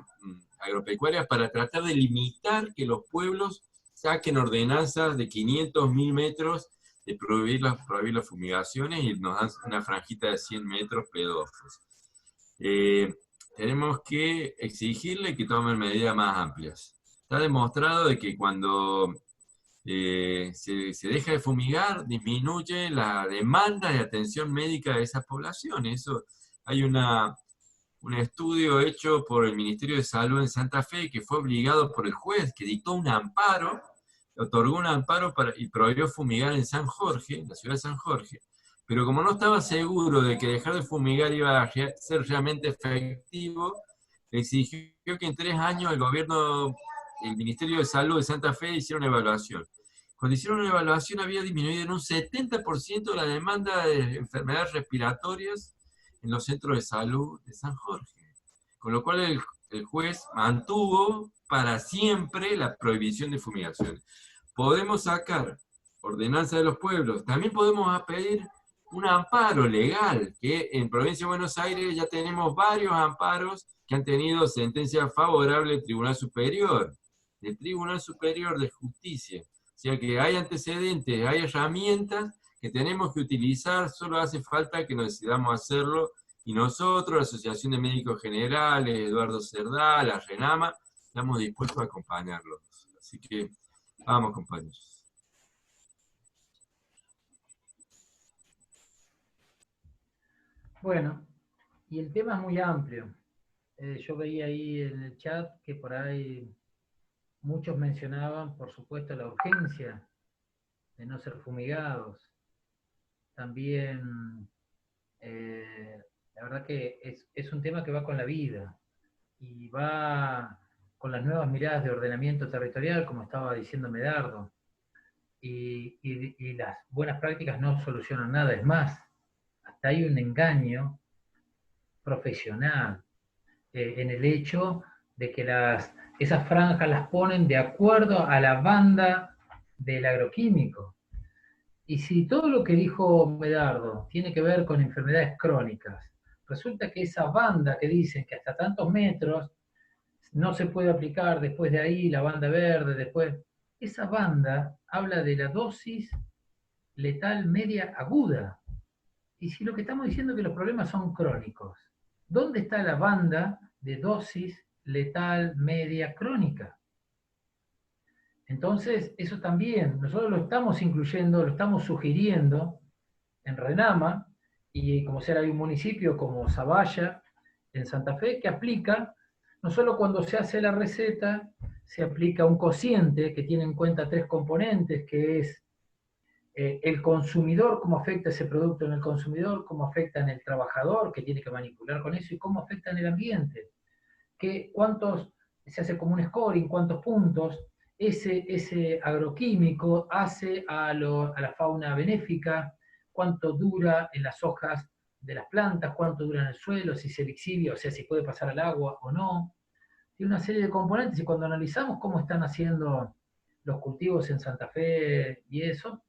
agropecuarias para tratar de limitar que los pueblos saquen ordenanzas de 500, 1000 metros de prohibir las fumigaciones, y nos dan una franjita de 100 metros pedófilos. Tenemos que exigirle que tomen medidas más amplias. Está demostrado de que cuando se deja de fumigar, disminuye la demanda de atención médica de esas poblaciones. Hay un estudio hecho por el Ministerio de Salud en Santa Fe, que fue obligado por el juez, que dictó un amparo, otorgó un amparo y prohibió fumigar en San Jorge, en la ciudad de San Jorge, pero como no estaba seguro de que dejar de fumigar iba a ser realmente efectivo, exigió que en 3 años el Ministerio de Salud de Santa Fe hiciera una evaluación. Cuando hicieron una evaluación había disminuido en un 70% la demanda de enfermedades respiratorias en los centros de salud de San Jorge. Con lo cual el juez mantuvo para siempre la prohibición de fumigación. Podemos sacar ordenanza de los pueblos, también podemos pedir un amparo legal, que en Provincia de Buenos Aires ya tenemos varios amparos que han tenido sentencia favorable del Tribunal Superior de Justicia. O sea que hay antecedentes, hay herramientas que tenemos que utilizar, solo hace falta que nos decidamos hacerlo Y nosotros, la Asociación de Médicos Generales, Eduardo Cerdá, la RENAMA, estamos dispuestos a acompañarlos. Así que, vamos compañeros. Bueno, y el tema es muy amplio. Yo veía ahí en el chat que por ahí muchos mencionaban, por supuesto, la urgencia de no ser fumigados. También, la verdad que es un tema que va con la vida y va con las nuevas miradas de ordenamiento territorial, como estaba diciendo Medardo. Y las buenas prácticas no solucionan nada, es más, hasta hay un engaño profesional en el hecho de que esas franjas las ponen de acuerdo a la banda del agroquímico. Y si todo lo que dijo Medardo tiene que ver con enfermedades crónicas, resulta que esa banda que dicen que hasta tantos metros no se puede aplicar, después de ahí la banda verde, después... Esa banda habla de la dosis letal media aguda. Y si lo que estamos diciendo es que los problemas son crónicos, ¿dónde está la banda de dosis letal media crónica? Entonces, eso también, nosotros lo estamos incluyendo, lo estamos sugiriendo en RENAMA, y como sea, hay un municipio como Zavalla, en Santa Fe, que aplica, no solo cuando se hace la receta, se aplica un cociente que tiene en cuenta 3 componentes, que es el consumidor, cómo afecta ese producto en el consumidor, cómo afecta en el trabajador, que tiene que manipular con eso, y cómo afecta en el ambiente. Cuántos, se hace como un scoring, cuántos puntos ese agroquímico hace a la fauna benéfica, cuánto dura en las hojas de las plantas, cuánto dura en el suelo, si se lixidia, o sea, si puede pasar al agua o no. Tiene una serie de componentes, y cuando analizamos cómo están haciendo los cultivos en Santa Fe y eso,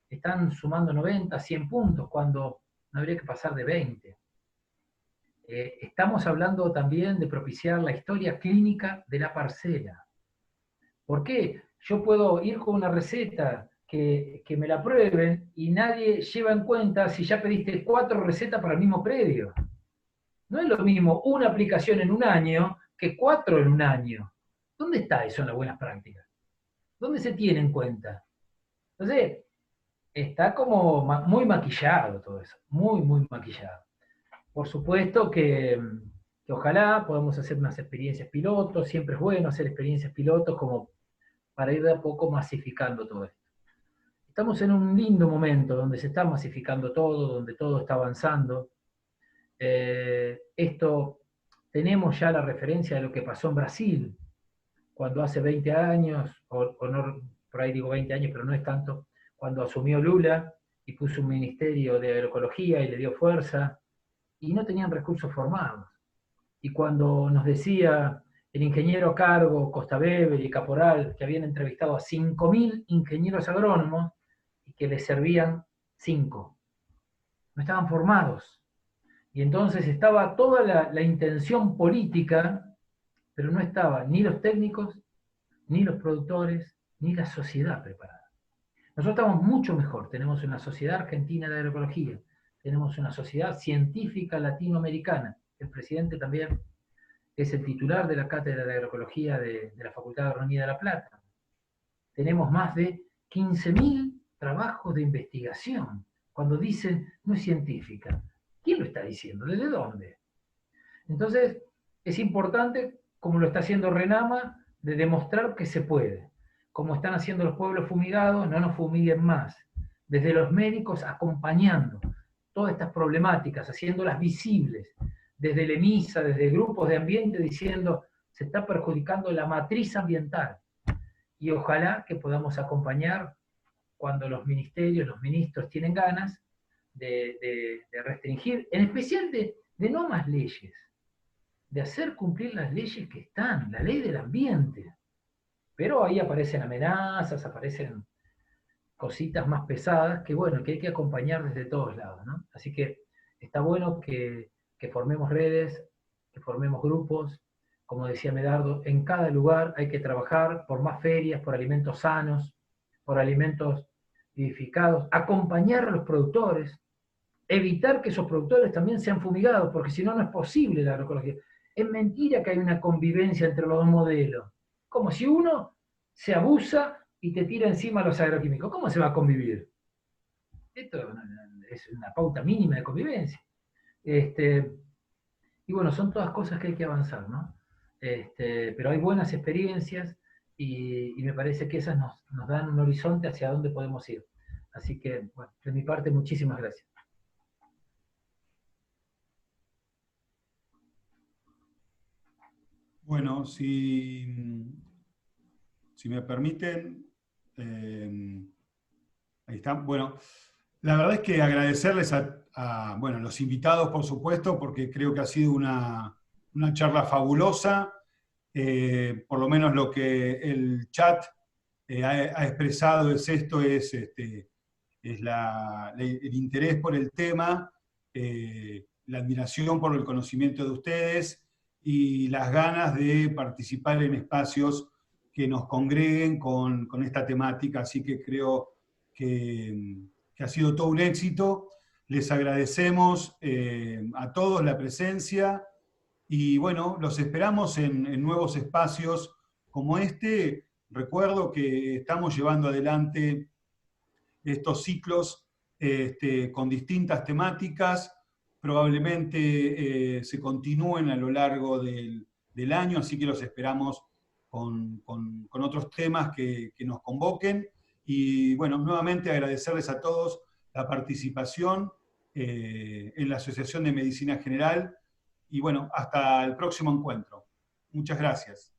están sumando 90, 100 puntos, cuando no habría que pasar de 20. Estamos hablando también de propiciar la historia clínica de la parcela. ¿Por qué? Yo puedo ir con una receta que me la prueben y nadie lleva en cuenta si ya pediste 4 recetas para el mismo predio. No es lo mismo una aplicación en un año que 4 en un año. ¿Dónde está eso en las buenas prácticas? ¿Dónde se tiene en cuenta? Entonces, está como muy maquillado todo eso, muy, muy maquillado. Por supuesto que ojalá podamos hacer unas experiencias pilotos, siempre es bueno hacer experiencias pilotos como para ir de a poco masificando todo esto. Estamos en un lindo momento donde se está masificando todo, donde todo está avanzando. Tenemos ya la referencia de lo que pasó en Brasil, cuando hace 20 años, o no, por ahí digo 20 años, pero no es tanto, cuando asumió Lula y puso un ministerio de agroecología y le dio fuerza, y no tenían recursos formados. Y cuando nos decía el ingeniero a cargo, Costa Weber y Caporal, que habían entrevistado a 5.000 ingenieros agrónomos y que les servían 5. No estaban formados. Y entonces estaba toda la intención política, pero no estaban ni los técnicos, ni los productores, ni la sociedad preparada. Nosotros estamos mucho mejor. Tenemos una sociedad argentina de agroecología, tenemos una sociedad científica latinoamericana. El presidente también es el titular de la Cátedra de Agroecología de la Facultad de Agronomía de La Plata. Tenemos más de 15.000 trabajos de investigación. Cuando dicen no es científica, ¿quién lo está diciendo? ¿Desde dónde? Entonces, es importante, como lo está haciendo RENAMA, de demostrar que se puede. Como están haciendo los pueblos fumigados, no nos fumiguen más. Desde los médicos acompañando todas estas problemáticas, haciéndolas visibles. Desde el EMISA, desde grupos de ambiente, diciendo se está perjudicando la matriz ambiental. Y ojalá que podamos acompañar cuando los ministerios, los ministros tienen ganas de restringir, en especial de no más leyes, de hacer cumplir las leyes que están, la ley del ambiente. Pero ahí aparecen amenazas, aparecen cositas más pesadas que, bueno, que hay que acompañar desde todos lados, ¿no? Así que está bueno que formemos redes, que formemos grupos. Como decía Medardo, en cada lugar hay que trabajar por más ferias, por alimentos sanos, por alimentos vivificados, acompañar a los productores. evitar que esos productores también sean fumigados, porque si no, no es posible la agroecología. Es mentira que hay una convivencia entre los dos modelos. Como si uno se abusa y te tira encima los agroquímicos. ¿Cómo se va a convivir? Esto es una pauta mínima de convivencia. Y bueno, son todas cosas que hay que avanzar, ¿no? Pero hay buenas experiencias y me parece que esas nos dan un horizonte hacia dónde podemos ir. Así que, bueno, de mi parte, muchísimas gracias. Bueno, si me permiten, ahí están. Bueno, la verdad es que agradecerles bueno, los invitados, por supuesto, porque creo que ha sido una charla fabulosa. Por lo menos lo que el chat ha expresado es esto, es el interés por el tema, la admiración por el conocimiento de ustedes y las ganas de participar en espacios que nos congreguen con esta temática. Así que creo que ha sido todo un éxito. Les agradecemos a todos la presencia y bueno, los esperamos en nuevos espacios como este. Recuerdo que estamos llevando adelante estos ciclos con distintas temáticas, probablemente se continúen a lo largo del año, así que los esperamos con otros temas que nos convoquen. Y bueno, nuevamente agradecerles a todos la participación en la Asociación de Medicina General. Y bueno, hasta el próximo encuentro. Muchas gracias.